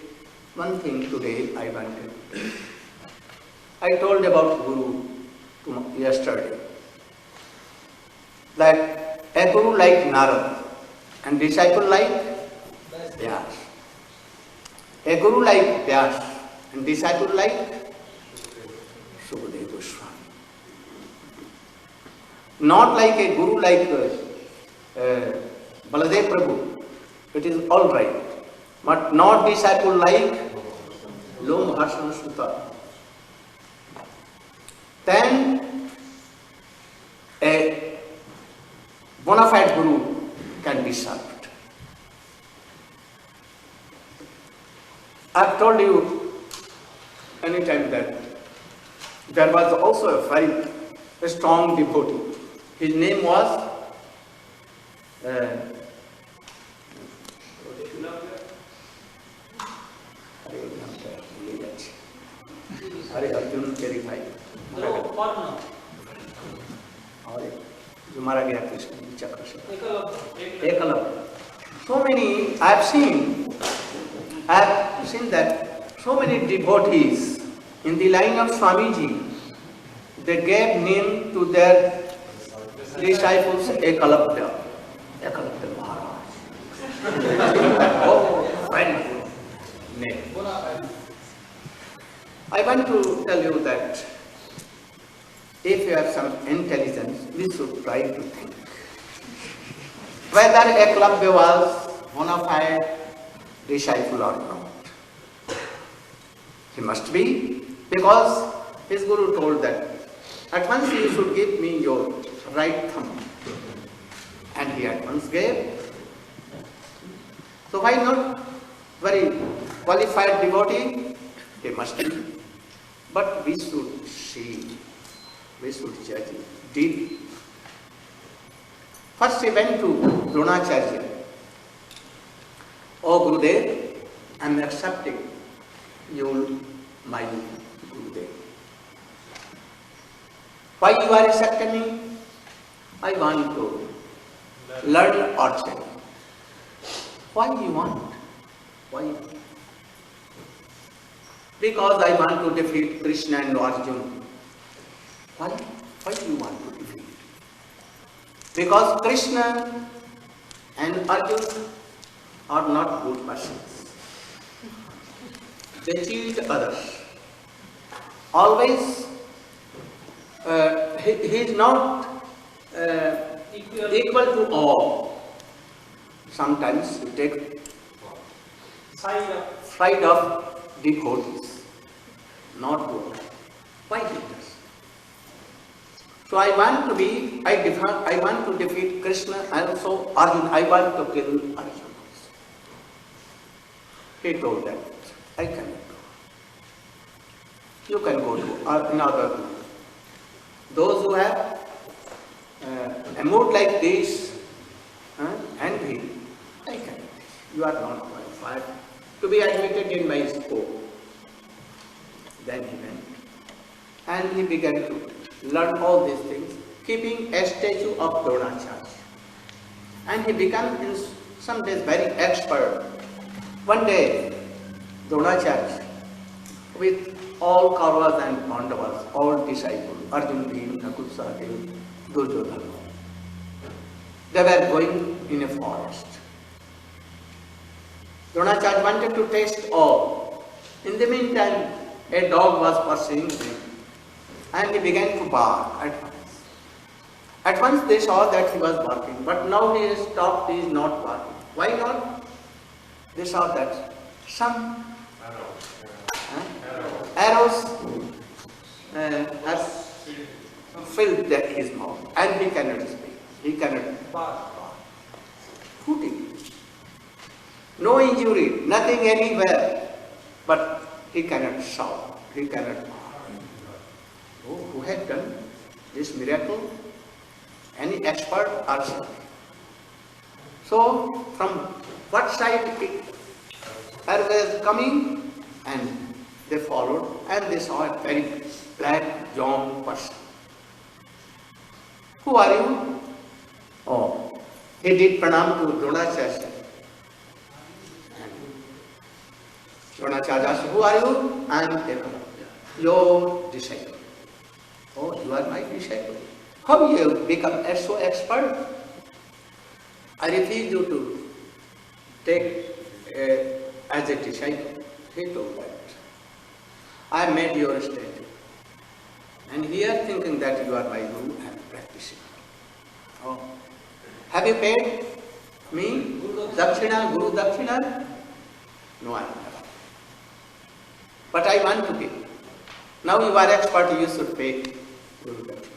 one thing today I wanted. I told about Guru yesterday. That a Guru like Narada and disciple like Vyas. A Guru like Vyas and disciple like Sukadeva Goswami. Not like a Guru like Baladev Prabhu. It is all right. But not disciple like Lom Harsana Sutta. Then a bona fide Guru can be served. I've told you anytime that there was also a very strong devotee. His name was Hare Arjun Keri Bhai. जो मारा गया Krishna Ekalabhya. So many, I have seen that so many devotees in the line of Swamiji, they gave name to their disciples Ekalabhya. Ekalabhya Maharaj. Oh, very good name. I want to tell you that if you have some intelligence, we should try to think whether Ekalabhya was bona fide disciple or not. He must be, because his Guru told that at once you should give me your right thumb. And he at once gave. So why not very qualified devotee? He must be. But we should see, we should judge it deeply. First he went to Dronacharya. Oh Gurudev, I am accepting you, my Gurudev. Why you are accepting me? I want to learn archery. Why you want? Why? Because I want to defeat Krishna and Arjuna. Why? Why do you want to defeat? Because Krishna and Arjuna are not good persons. They cheat others. Always, he is not equal to all. Sometimes he takes side of devotees, not to all. Why he does? So I want to defeat Krishna and also Arjuna. I want to kill Arjuna. He told that, I cannot go. You can go to another. Those who have a mood like this, envy, I cannot. You are not qualified to be admitted in my school. Then he went. And he began to learn all these things, keeping a statue of Dronacharya. And he became in some days very expert. One day, Dronacharya, with all Kauravas and Pandavas, all disciples, Arjuna, Bhima, Nakul, Sahadeva, Duryodhana, they were going in a forest. Dronacharya wanted to taste all. In the meantime, a dog was pursuing him. And he began to bark at once. At once they saw that he was barking, but now he has stopped, he is not barking. Why not? They saw that some arrows have filled his mouth and he cannot speak. He cannot bark. Hooting. No injury, nothing anywhere, but he cannot shout, he cannot bark. Oh, who had done this miracle? Any expert also. So, from what side arrow was coming, and they followed, and they saw a very black, young person. Who are you? Oh, he did pranam to Dronacharya. Dronacharya asked, who are you? I am your disciple. Oh, you are my disciple. How you have become so expert? I refuse you to take as a disciple. He told that. I made your statue. And here thinking that you are my guru, I am practicing. Oh. Have you paid me Dakshina, Guru Dakshina? No, I have not. But I want to pay. Now you are expert, you should pay Guru Dakshina.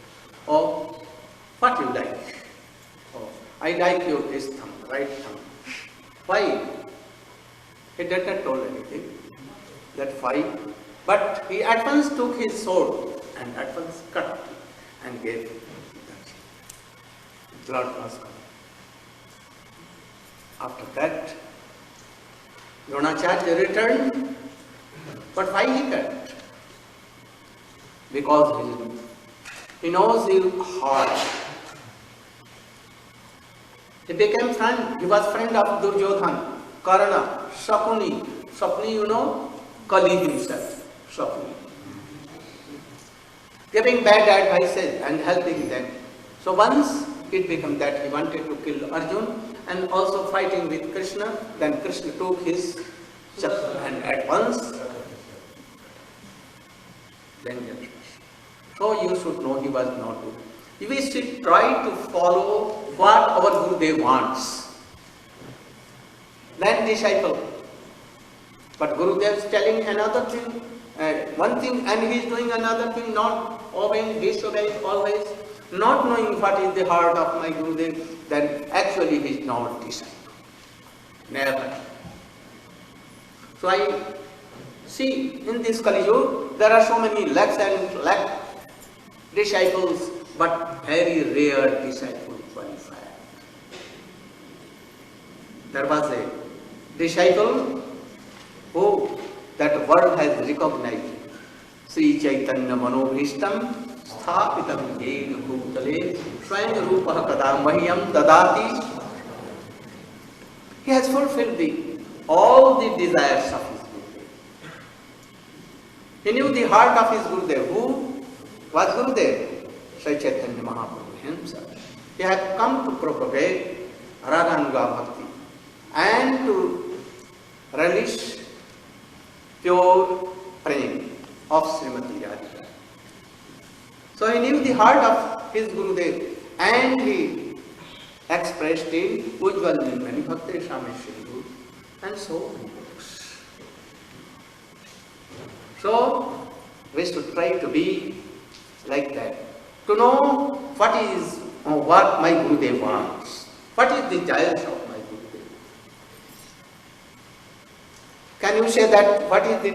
Oh, what you like? Oh, I like your this thumb, right thumb. Why? He did not told anything. That why? But he at once took his sword and at once cut and gave Dakshina. Blood was coming. After that, Dronacharya returned. But why he cut? Because he knows his heart. He became friend. He was friend of Duryodhana, Karna, Shakuni. Shakuni, you know, Kali himself. Shakuni. Giving bad advices and helping them. So once it became that he wanted to kill Arjun and also fighting with Krishna. Then Krishna took his chakra and at once danger. So you should know he was not good. We should try to follow what our Gurudev wants. Then disciple. But Gurudev is telling another thing, one thing, and he is doing another thing, not obeying, disobeying always, not knowing what is the heart of my Gurudev, then actually he is not disciple. Never. So I see in this Kali Yuga, there are so many lakhs and lakhs disciples, but very rare disciple qualified. There was a disciple who that world has recognized. Sri Chaitanya Manobhishtam Sthapitam Yena Bhutale Swayam Rupaha Kadam Mahyam Dadati. He has fulfilled all the desires of his Gurudev. He knew the heart of his Gurudev. Who was Gurudev? Sri Chaitanya Mahaprabhu himself. He had come to propagate Raganuga Bhakti and to relish pure prema of Srimati Radhika. So he knew the heart of his Gurudev and he expressed in Ujjwal Nirmani Bhakti Shami Shri Guru and so many books. So we should try to be like that. To know what my Gurudev wants. What is the desires of my Gurudev? Can you say that what is the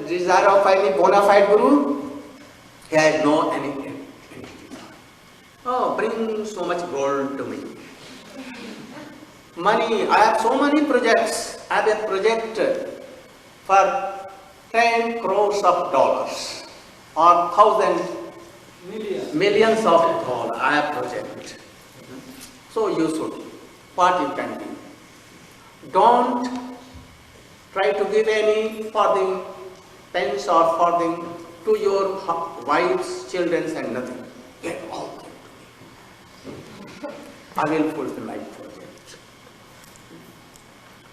desire of any bona fide Guru? He has no any desire. Oh, bring so much gold to me. Money, I have so many projects. I have a project for 10 crores of dollars or millions of dollars. I have project. So you should, what you can do. Don't try to give any farthing, pence or farthing to your wives, children and nothing. Get all them to me. I will fulfill my project.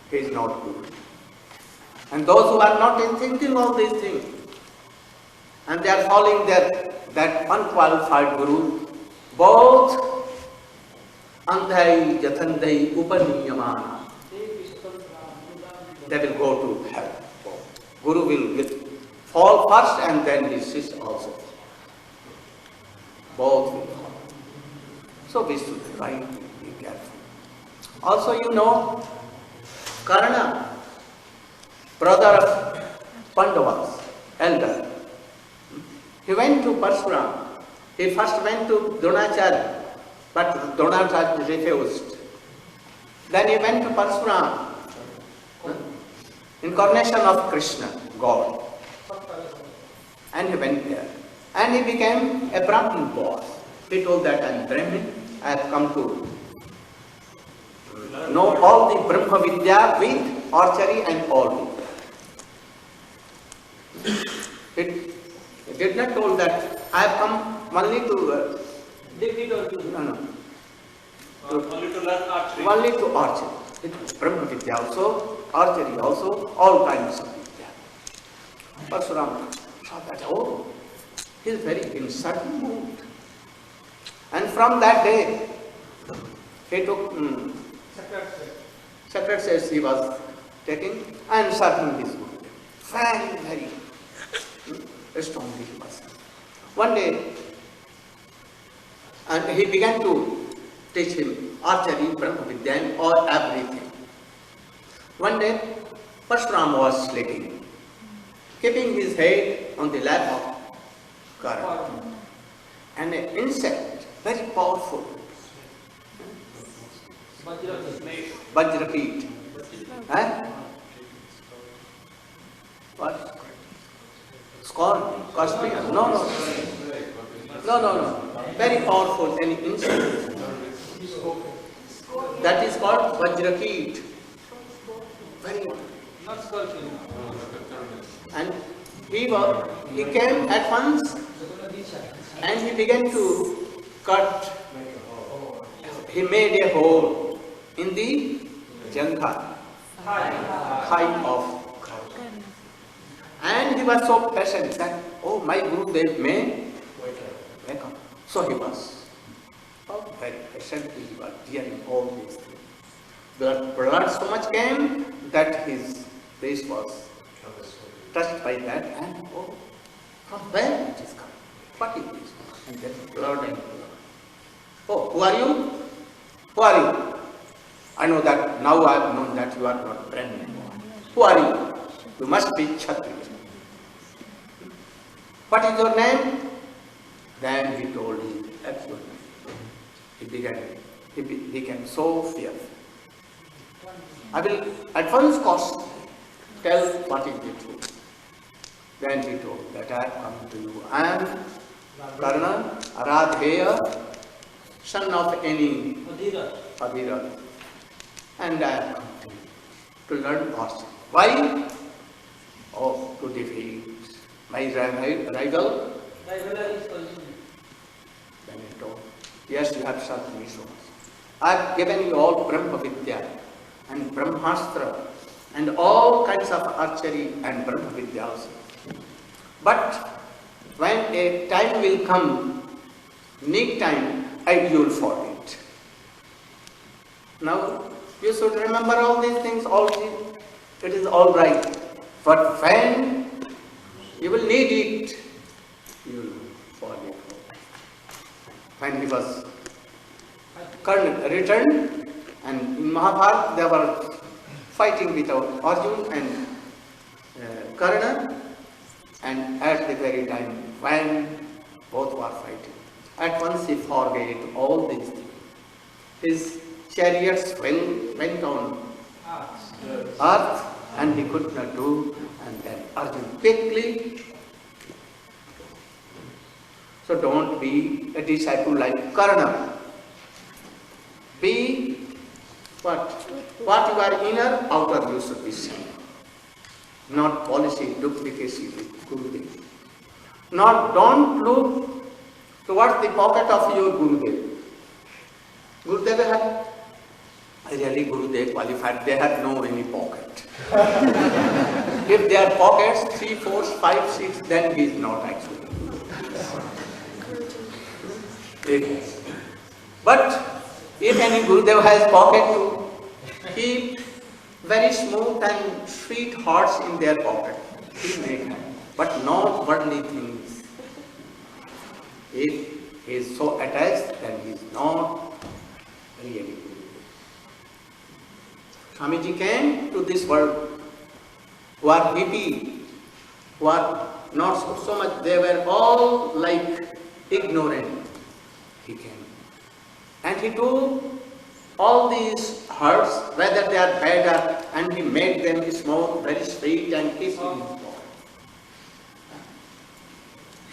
He is not good. And those who are not thinking of these things, and they are following that unqualified Guru, both Andhai, Jathandai, Upaniyamana, they will go to hell. Guru will fall first and then his sister also. Both will fall. So we should try to be careful. Also you know, Karna, brother of Pandavas, elder, he went to Parsuram. He first went to Dronacharya, but Dronacharya refused. Then he went to Parsuram, incarnation of Krishna, God. And he went there. And he became a Brahmin boy. He told that I am Brahmin, I have come to know all the Brahma Vidya with archery and all. It did not told that I have come only to only to learn archery. Only to archery. It Brahma Vidya also, archery also, all kinds of Vidya. Parsuram saw that, oh, he is very in certain mood. And from that day, he took sacred says he was taking and serving his Guru. Very, very strongly he was. One day, and he began to teach him archery, Brahma Vidya and all everything. One day, Parsuram was sleeping, keeping his head on the lap of Karna. And an insect, very powerful, Vajrapeet. What? Scorpion? No. Very powerful, any insect. That is called Vajrakeet. Very good. Not scorpion. And he came at once and he began to cut. He made a hole in the jangha, height of God. And he was so patient that, oh, my Gurudev may wake up. So he was very patiently he was hearing all these things. Blood so much came that his face was touched by that, and oh, from where it is coming? What is this? And then blood and blood. Oh, who are you? Who are you? I know that, now I have known that you are not Brahmin. Who are you? You must be Kshatriya. What is your name? Then he told his actual name. He became so fearful. I will at once cost tell what is the truth. Then he told that I have come to you. I am Karna, Aradheya, son of any Adhira. And I have come to you to learn caution. Why? Oh, to defeat my rival. Then he told, yes, you have served me so much. I have given you all Brahma Vidya and Brahmastra and all kinds of archery and Brahma Vidya also. But when a time will come, need time, you will forget. Now, you should remember all these things, it is all right. But when you will need it, you will forget. When he was returned, and in Mahabharata they were fighting with Arjuna and Karna, and at the very time when both were fighting, at once he forget all these things. His chariots went on earth and he could not do, and then Arjuna quickly. So don't be a disciple like Karna. Be what? What you are inner, outer you should be seen. Not policy, duplicacy with Gurudev. Don't look towards the pocket of your Gurudev. Gurudev had, really Gurudev qualified, they had no any pocket. If they are pockets, 3, 4, 5, 6, then he is not actually. But if any Gurudev has pocket to keep very smooth and sweet hearts in their pocket, he may have, but not worldly things. If he is so attached, then he is not really Gurudev. Swamiji came to this world who are hippie, who are not so much, they were all like ignorant. He came. And he took all these herbs, whether they are bad, and he made them small, very sweet, and keep in his pocket.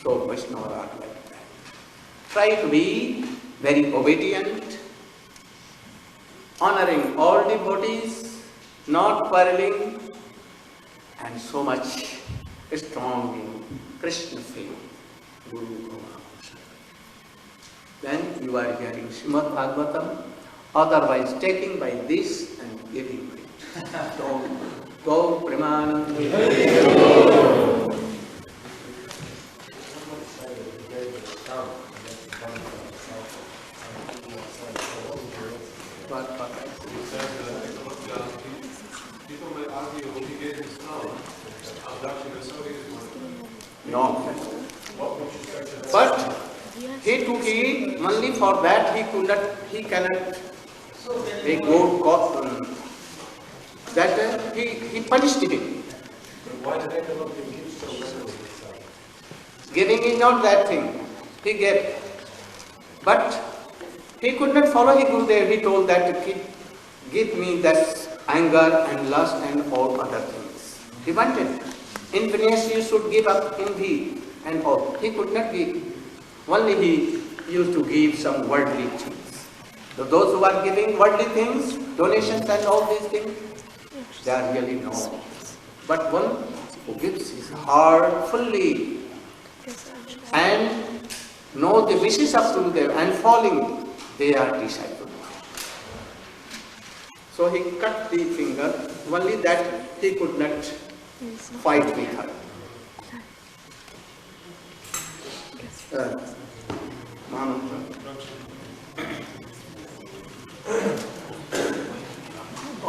So Vaishnava are like that. Try to be very obedient, honoring all devotees, not quarreling, and so much strong in Krishna faith, Guru Guru. Then you are hearing Srimad Bhagavatam, otherwise taking by this and giving it. So, go Premanand. People might argue when he gave his son, No. But he took it only for that he cannot a good cause. That he punished him. Why did they not give so readily? Giving is not that thing. He gave. But he could not follow his Gurudev. He told that give me that anger and lust and all other things. He wanted. Infinitely you should give up envy and all. He could not give. Only he used to give some worldly things. Those who are giving worldly things, donations and all these things, they are really known. But one who gives his heart fully and know the wishes of Gurudev and following, they are disciples. So he cut the finger, only that he could not fight with her.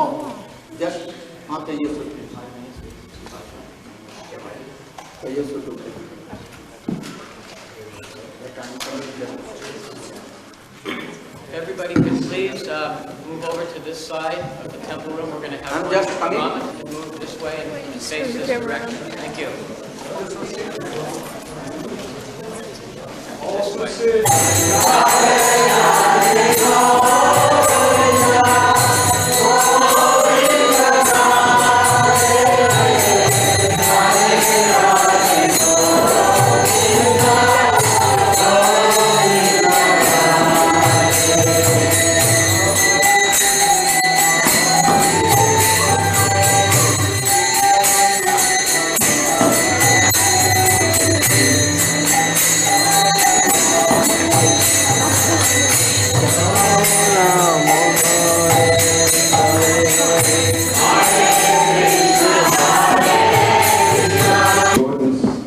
Oh, just after you should do 5 minutes. You should do it. Everybody can please move over to this side of the temple room. We're going to have I'm just coming. and move this way and face this direction. Thank you. This way.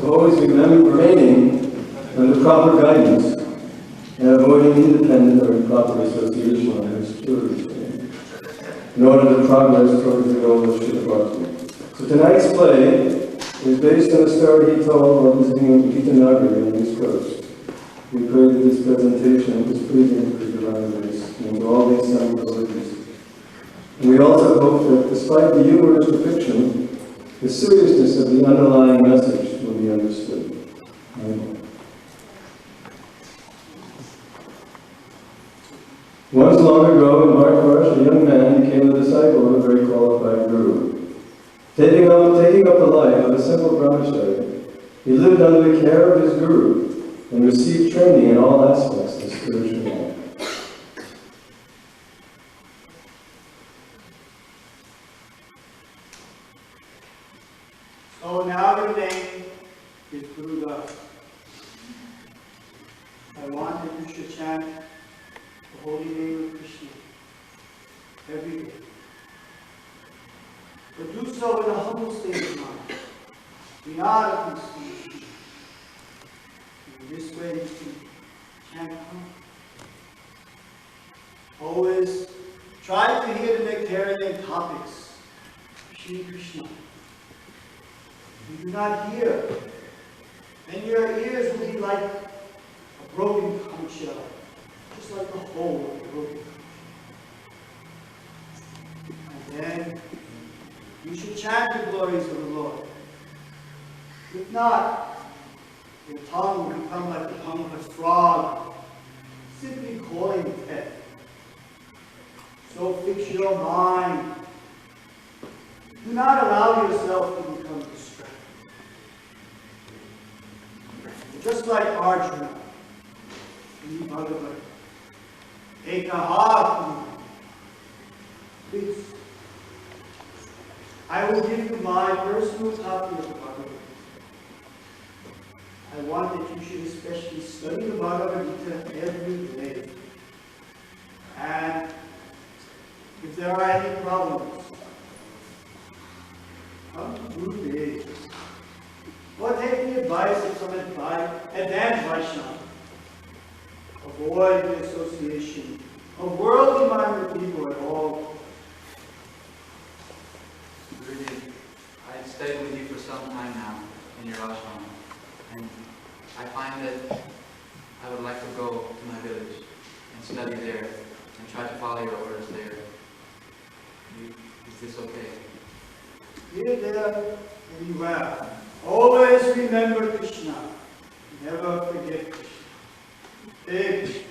Always remaining under proper guidance and avoiding independent or improper association on his spiritual in order to progress towards the goal of Srila Bhakti. So tonight's play is based on a story he told while visiting Gita Nagari on the East Coast. We pray that this presentation is pleasing to the divine grace and to all these sons of religions. And we also hope that despite the humor of the fiction, the seriousness of the underlying message will be understood. Amen. Once long ago in Bharatvarsh, a young man became a disciple of a very qualified guru. Taking up the life of a simple brahmachari, he lived under the care of his guru and received training in all aspects of spiritual life. So now the name is Guru Das. I want that you should chant the holy name of Krishna every day. But do so in a humble state of mind. Be not a conceit. In this way you can chant humbly. Always try to hear the nectarian topics of Shri Krishna. You do not hear, then your ears will be like a broken conch shell, just like the hole of a broken conch. And then you should chant the glories of the Lord. If not, your tongue will become like the tongue of a frog, simply calling its head. So fix your mind. Do not allow yourself to become distracted. Just like Arjuna in the Bhagavad Gita, please, I will give you my personal copy of the Bhagavad Gita. I want that you should especially study the Bhagavad Gita every day. And if there are any problems, come to Guru Dev. Or take the advice of some advanced Vaishnava. Avoid the association of worldly-minded people at all. Guruji, I've stayed with you for some time now in your ashram, and I find that I would like to go to my village and study there and try to follow your orders there. Is this okay? Here, there, anywhere. Always remember Krishna. Never forget Krishna. Big.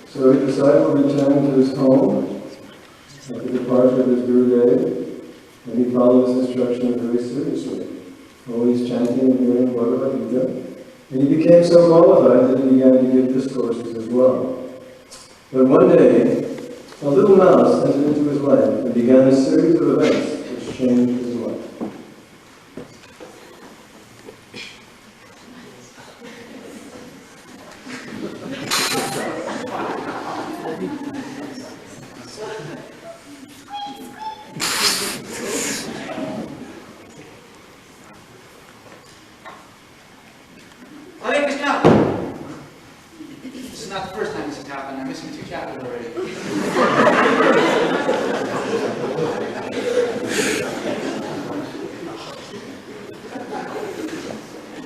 So the disciple returned to his home at the departure of his Guru Dev, And he followed his instructions very seriously, always chanting and hearing Bhagavad Gita. And he became so qualified that he began to give discourses as well. But one day, a little mouse entered into his life and began a series of events which changed his life. Hare Krishna! This is not the first time this has happened. I'm missing 2 chapters already.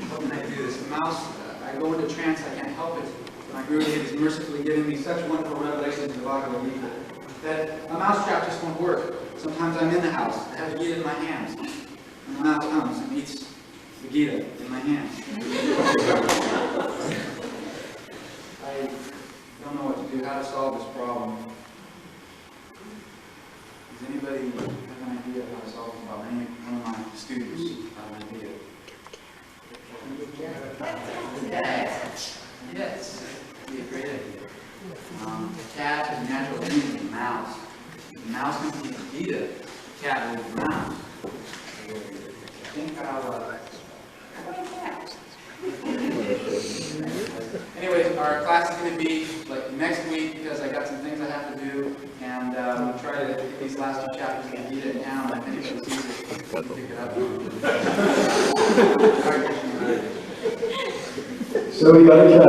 What can I do? This mouse, I go into trance, I can't help it. My Guru is mercifully giving me such wonderful revelations in the Bhagavad Gita that a mouse trap just won't work. Sometimes I'm in the house, I have the Gita in my hands, and the mouse comes and eats the Gita in my hands. I don't know what to do, how to solve this problem. Does anybody have an idea of how to solve this problem? Any one of my students have an idea? Yes. Be a great idea. The cat is a natural enemy of the mouse. The mouse can eat the Gita, the cat will eat the mouse. I think I'll anyways, our class is going to be like next week because I got some things I have to do, and we'll try to get these last 2 chapters and get it down. If anybody sees it, pick it up. So we got a cat,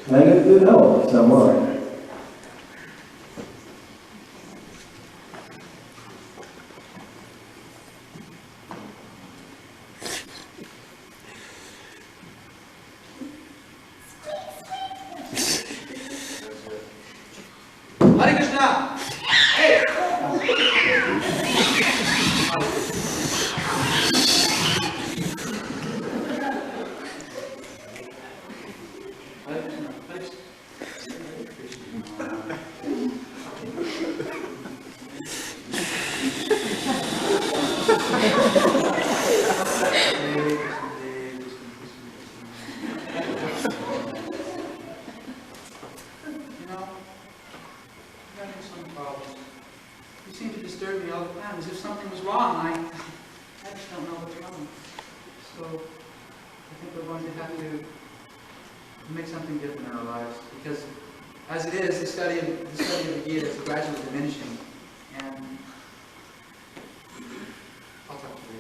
and it did help somewhat. Hare Krishna! Hey! You seem to disturb me all the time, as if something was wrong. I just don't know what's wrong. So I think we're going to have to make something different in our lives, because as it is, the study of the Gita is gradually diminishing. And I'll talk to you.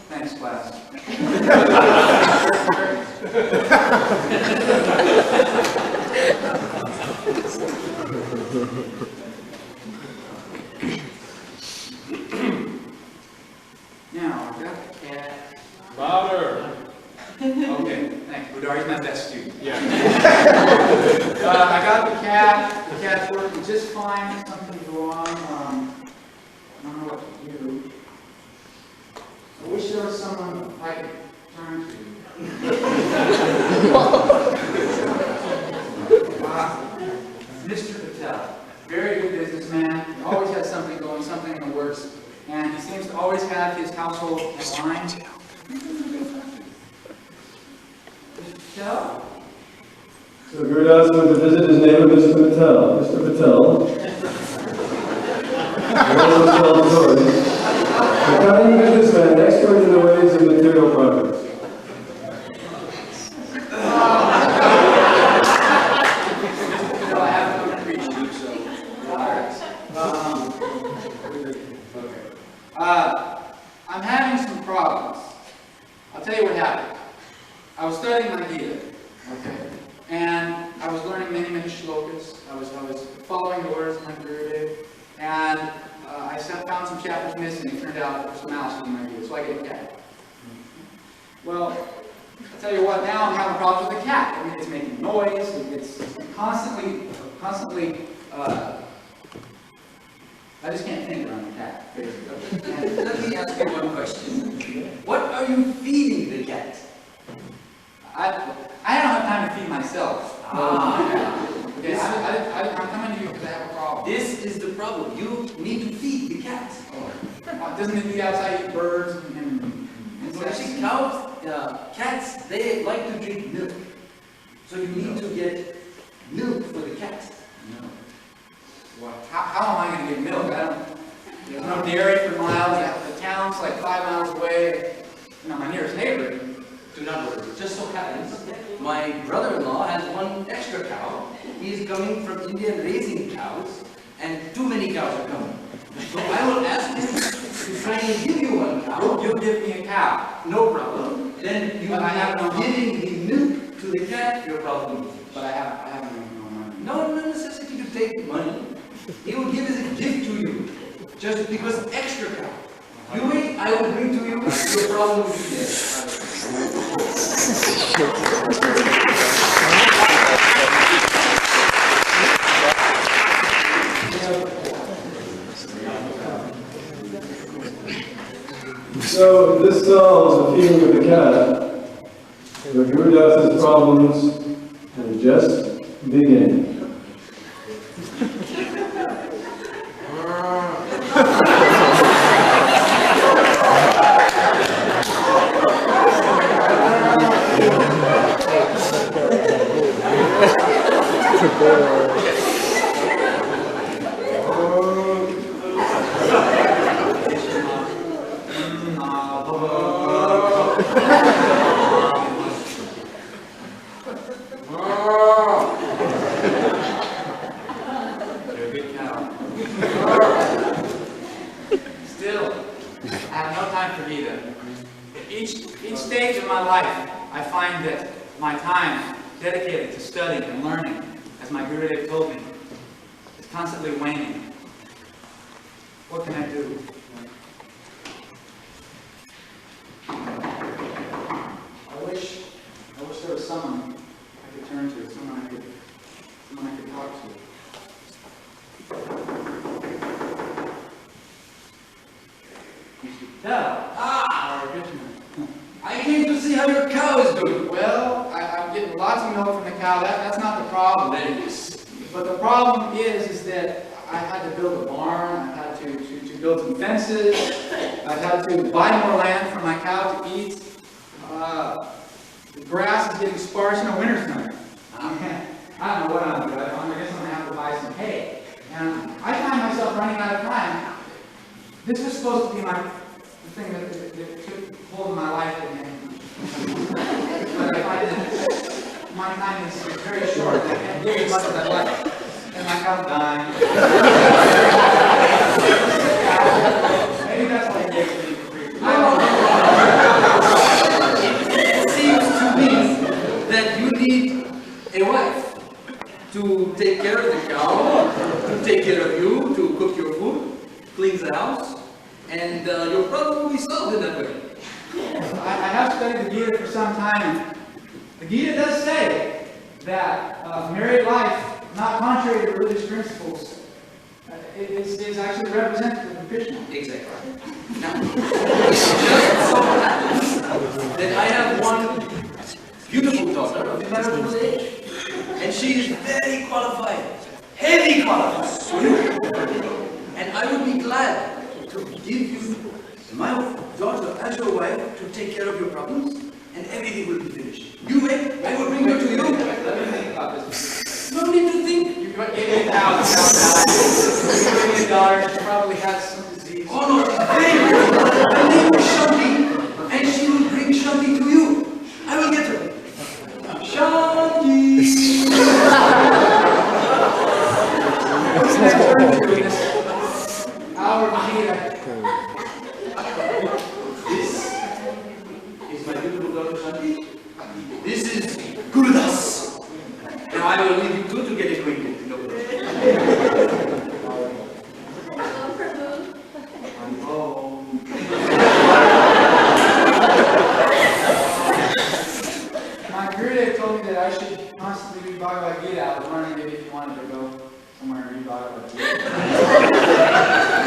Thanks, class. Now, I've got the cat. Louder. Okay, thanks. Budari's my best student. Yeah. I got the cat. The cat's working just fine. Something's wrong. I don't know what to do. I wish there was someone I could turn to. Mr. Patel, very good businessman. He always has something going, something in the works, and he seems to always have his household in line. Mr. Patel? So Gurudas went to visit his neighbor, Mr. Patel. Mr. Patel, he also sells toys. A cunning businessman, expert in the ways of material progress. No, I haven't come to preach you, so. I'm having some problems. I'll tell you what happened. I was studying my Gita, okay, and I was learning many shlokas. I was following the orders of my Gurudev, and I found some chapters missing. It turned out there was a mouse in my Gita, so I get a cat. Well, I'll tell you what, now I'm having problems with the cat. I mean, it's making noise, it's constantly I just can't think around the cat. Let me ask you one question. What are you feeding the cat? I don't have time to feed myself. Okay, I'm coming to you because I have a problem. This is the problem. You need to feed the cat. Doesn't it eat outside, eat birds and So you see, cats, they like to drink milk. So you need to get milk for the cat. Well, how am I going to get milk? There's no dairy for miles. The town's like 5 miles away. You know, my nearest neighbor. Do not worry. Just so happens, my brother-in-law has one extra cow. He is coming from India raising cows, and too many cows are coming. So I will ask him to try and give you one cow. You'll give me a cow. No problem. Then you But I have no are giving the milk to the cat, your problem is finished. But I have no money. No necessity to take money. He will give as a gift to you, just because extra cow. You wait, I will bring to you, your problem will be there. So this solves the feeling of the cat. The Gurudas's problems are just beginning. Still, I have no time for Gita. Each stage of my life, I find that my time dedicated to studying and learning, as my Gurudev told me, is constantly waning. What can I do? I wish there was someone I could turn to, someone I could talk to. I came to see how your cow is doing. Well, I'm getting lots of milk from the cow. That's not the problem. There it is. But the problem is that I had to build a barn. I had to build some fences. I had to buy more land for my cow to eat. The grass is getting sparse. Winter's coming. I don't know what I'm going to do. I guess I'm going to have to buy some hay. And I find myself running out of time. This was supposed to be the thing that took hold of my life again. But I find that my time is very short. I can't do as much as I'd like. And my cow's dying. Maybe that's why he gave me for free. It seems to me that you need a wife to take care of the cow, to take care of you, to cook your food, clean the house, and your problem will be solved in that way. I have studied the Gita for some time, and the Gita does say that married life, not contrary to religious principles, is actually representative of Krishna. Exactly. Now, it just so happens that I have one beautiful daughter of marriageable age, and she is very qualified, heavy qualified. And I would be glad to give you my daughter as your wife to take care of your problems, and everything will be finished. You wait, I will bring her to you. Let me think about this. No need to think. You gave me a cow, you gave me a daughter, she probably has some disease. Oh no, very good. Her name is Shanti, and she will bring Shanti to you. I will get her. Shanti! What can I turn to in this hour of Gita? This is my beautiful daughter Shanti. This is Gurudas. Now I will leave you two to get acquainted. No problem. Hello, Prabhu. I'm home. My Gurudev told me that I should constantly read Bhagavad Gita. I was wondering maybe if you wanted to go somewhere and read Bhagavad Gita.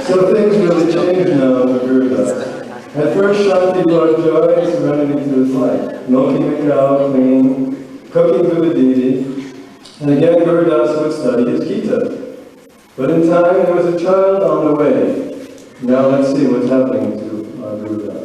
So things really changed now for Gurudas. At first, Shanti brought joy and serenity to his life, milking the cow, cleaning, cooking for the deity, and again Gurudas would study his Gita. But in time, there was a child on the way. Now let's see what's happening to Gurudas.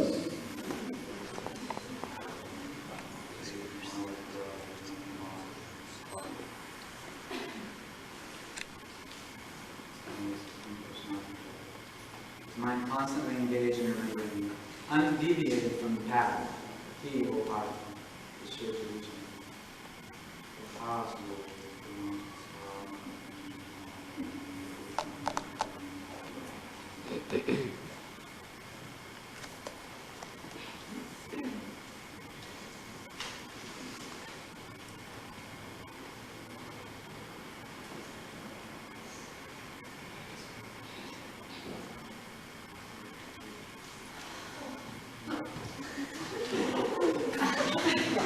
Mind constantly engaged in remembering, undeviated from the path. He, O Bhagavan, is sure to reach me. The cause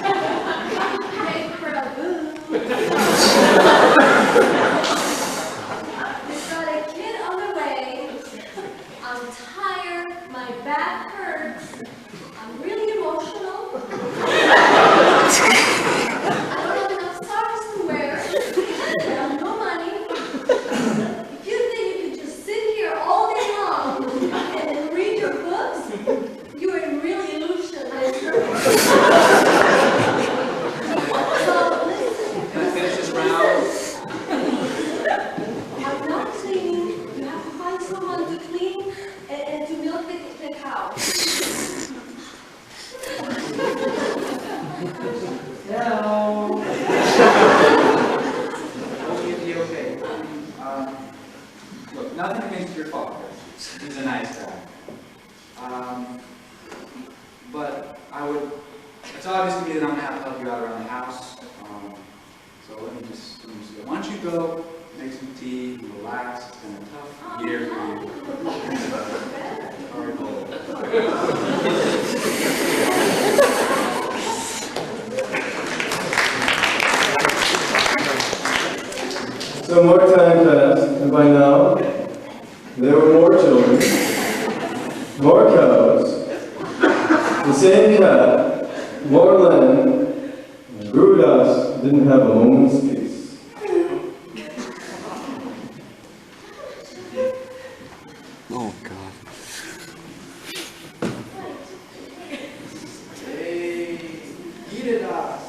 Hey, Prabhu. We've got a kid on the way. I'm tired. My back hurts. I'm really emotional. I don't have enough socks to wear. I have no money. If you think you can just sit here all day long and read your books, you're in real illusion. Can I finish this round? I'm not cleaning. You have to find someone to clean and to milk the cow. Hello. Hope you'll be okay. Look, nothing against your father. He's a nice guy. But it's obvious to me that I'm going to have to help you out around the house. So let me just go. Why don't you go, make some tea, relax. It's been a tough year for you. So more time passed, and by now, there were more children, more cows, the same cat, more land, and Gurudas didn't have a moment's peace. Oh God. Hey, eat it up.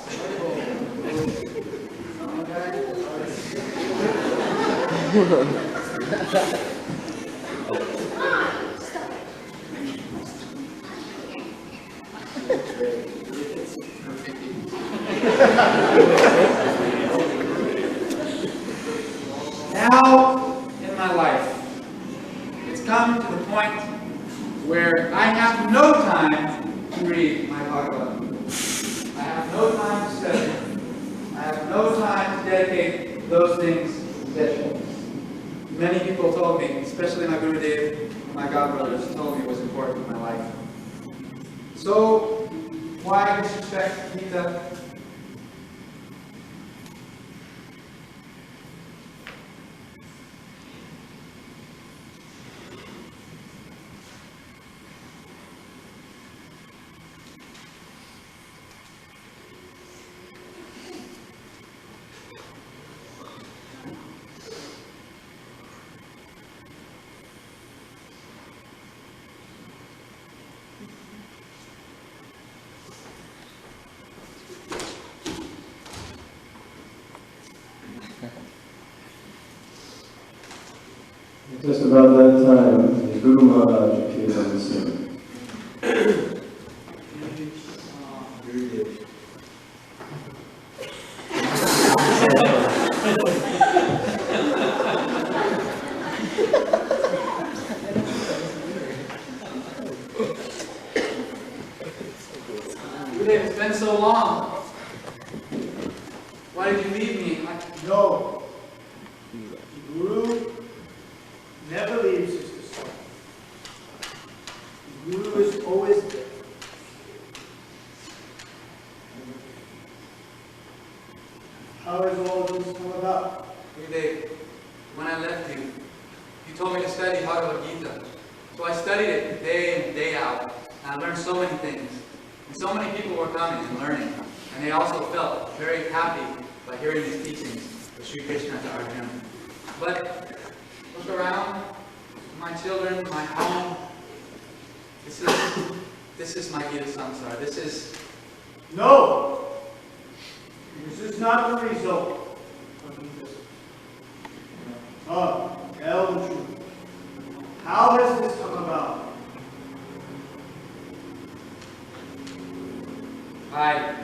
Now, in my life, it's come to the point where I have no time to read my Bhagavad. I have no time to study. I have no time to dedicate those things to devotion. Many people told me, especially my Gurudev, my godbrothers, told me it was important in my life. So, why disrespect Gita? Just about that time, the Guru Maharaj appeared on the scene. Gurudev, it's been so long. Why did you leave me? No. The Guru never leaves his disciple. The Guru is always there. told me to study Bhagavad Gita. So I studied it day in, day out. And I learned so many things. And so many people were coming and learning. And they also felt very happy by hearing these teachings of Sri Krishna to Arjuna. But look around, my children, my home. This is my Gita Samsara. This is... No! This is not the result of this. Tell the truth. How has this come about? I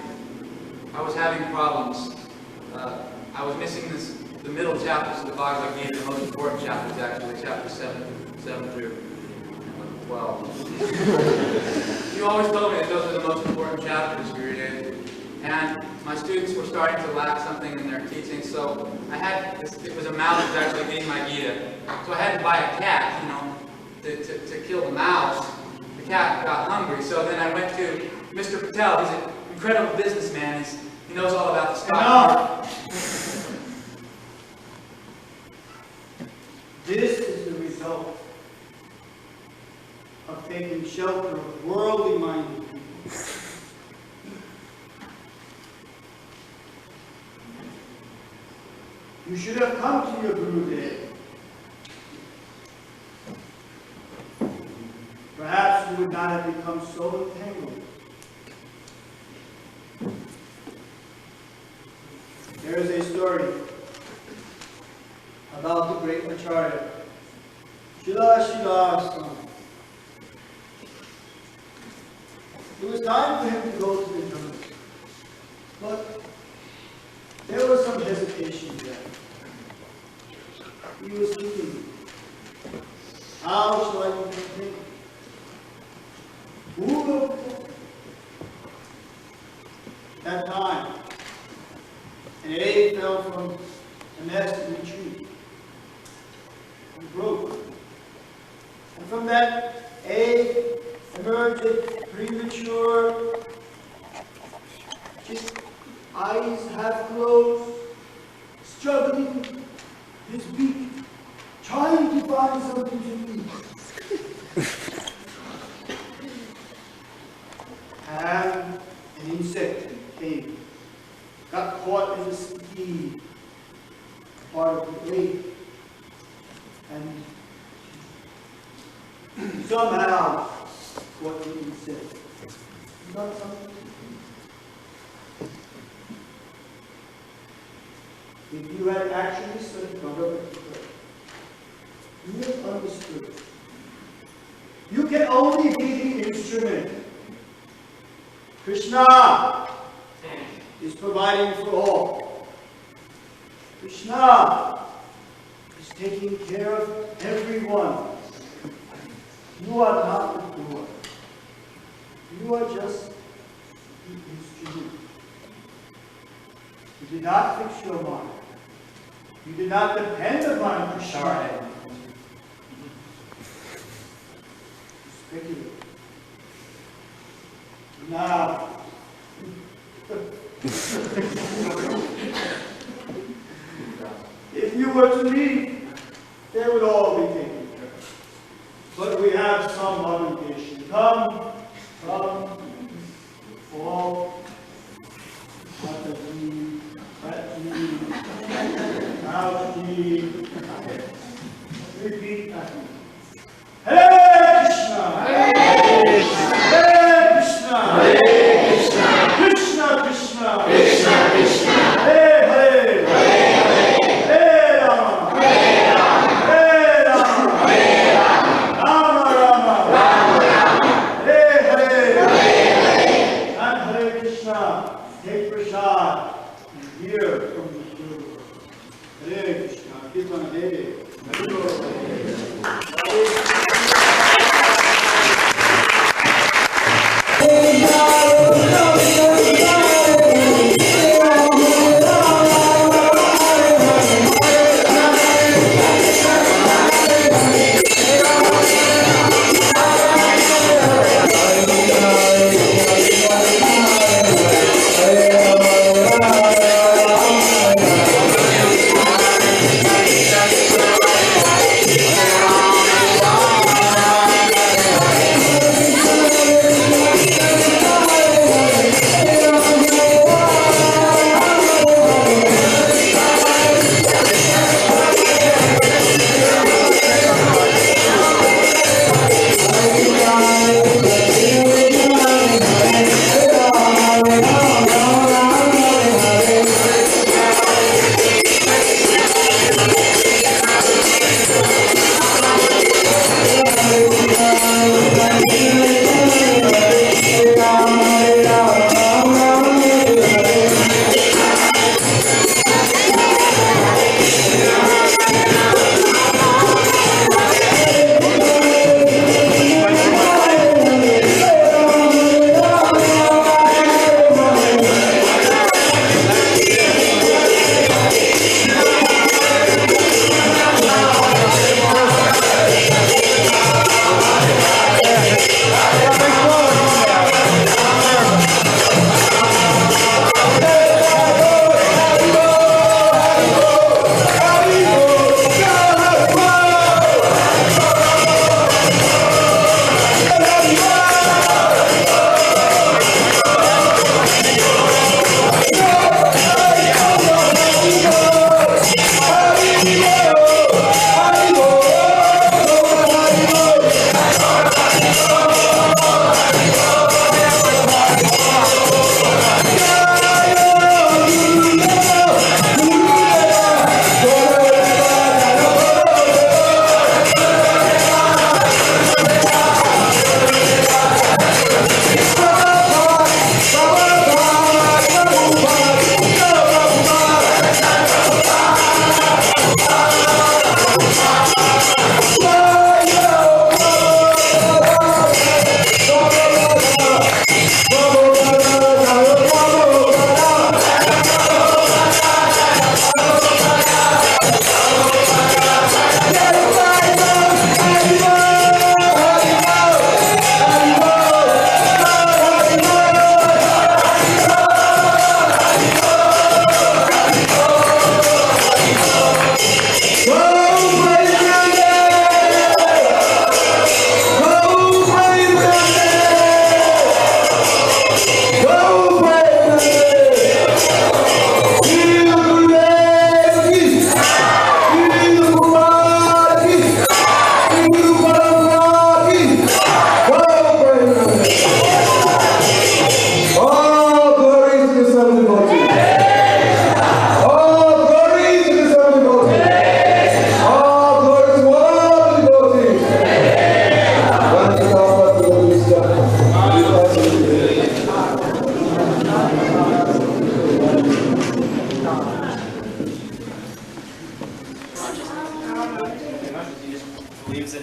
was having problems. I was missing the middle chapters of the Bhagavad Gita. The most important chapters, actually, chapters 7 through 12. You always told me that those are the most important chapters, Gurudev. And my students were starting to lack something in their teaching, so I had it was a mouse that was actually eating my Gita. So I had to buy a cat, to kill the mouse. The cat got hungry, so then I went to Mr. Patel. He's an incredible businessman. He knows all about the stock market. This is the result of taking shelter of worldly-minded people. You should have come to your Gurudev. Perhaps you would not have become so entangled. There is a story about the great Acharya, Srila Swami. It was time for him to go to the jungle, but there was some hesitation there. He was thinking, how shall I think? Who will that time? An egg fell from a nest in a tree and broke. And from that egg emerged a premature, just eyes half closed, struggling his beak, trying to find something to eat. And an insect came, got caught in the sticky part of the egg, and somehow caught the insect. Not something. If you had actually studied Bhagavad Gita, you would have understood. You can only be the instrument. Krishna is providing for all. Krishna is taking care of everyone. You are not the doer. You are just the instrument. You did not fix your mind. You did not depend upon Krishna. Speculate. Now, if you were to leave, they would all be taken care of. But we have some obligation. Come, all. Repeat after me. Hare Krishna! Hare Krishna! Hare Krishna! Krishna Krishna! Krishna Krishna! Hare Hare! Hare Hare! Rama! Hare Rama! Hare Rama! Rama Rama! Hare Hare! And Hare Krishna, take prasad and hear from the Guru. Hare Krishna, Kirtan Hare. Hare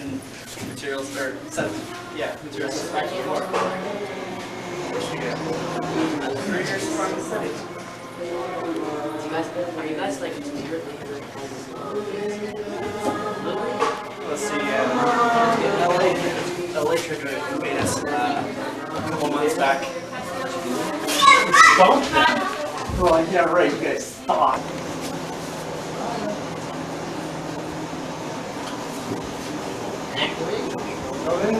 and materials, or set, yeah, materials actually more. What you get? 3 years from the city. Are you guys like weirdly? Let's see, LA trip made us a couple months back. Stop that? Well, yeah, right, you guys stop. Go in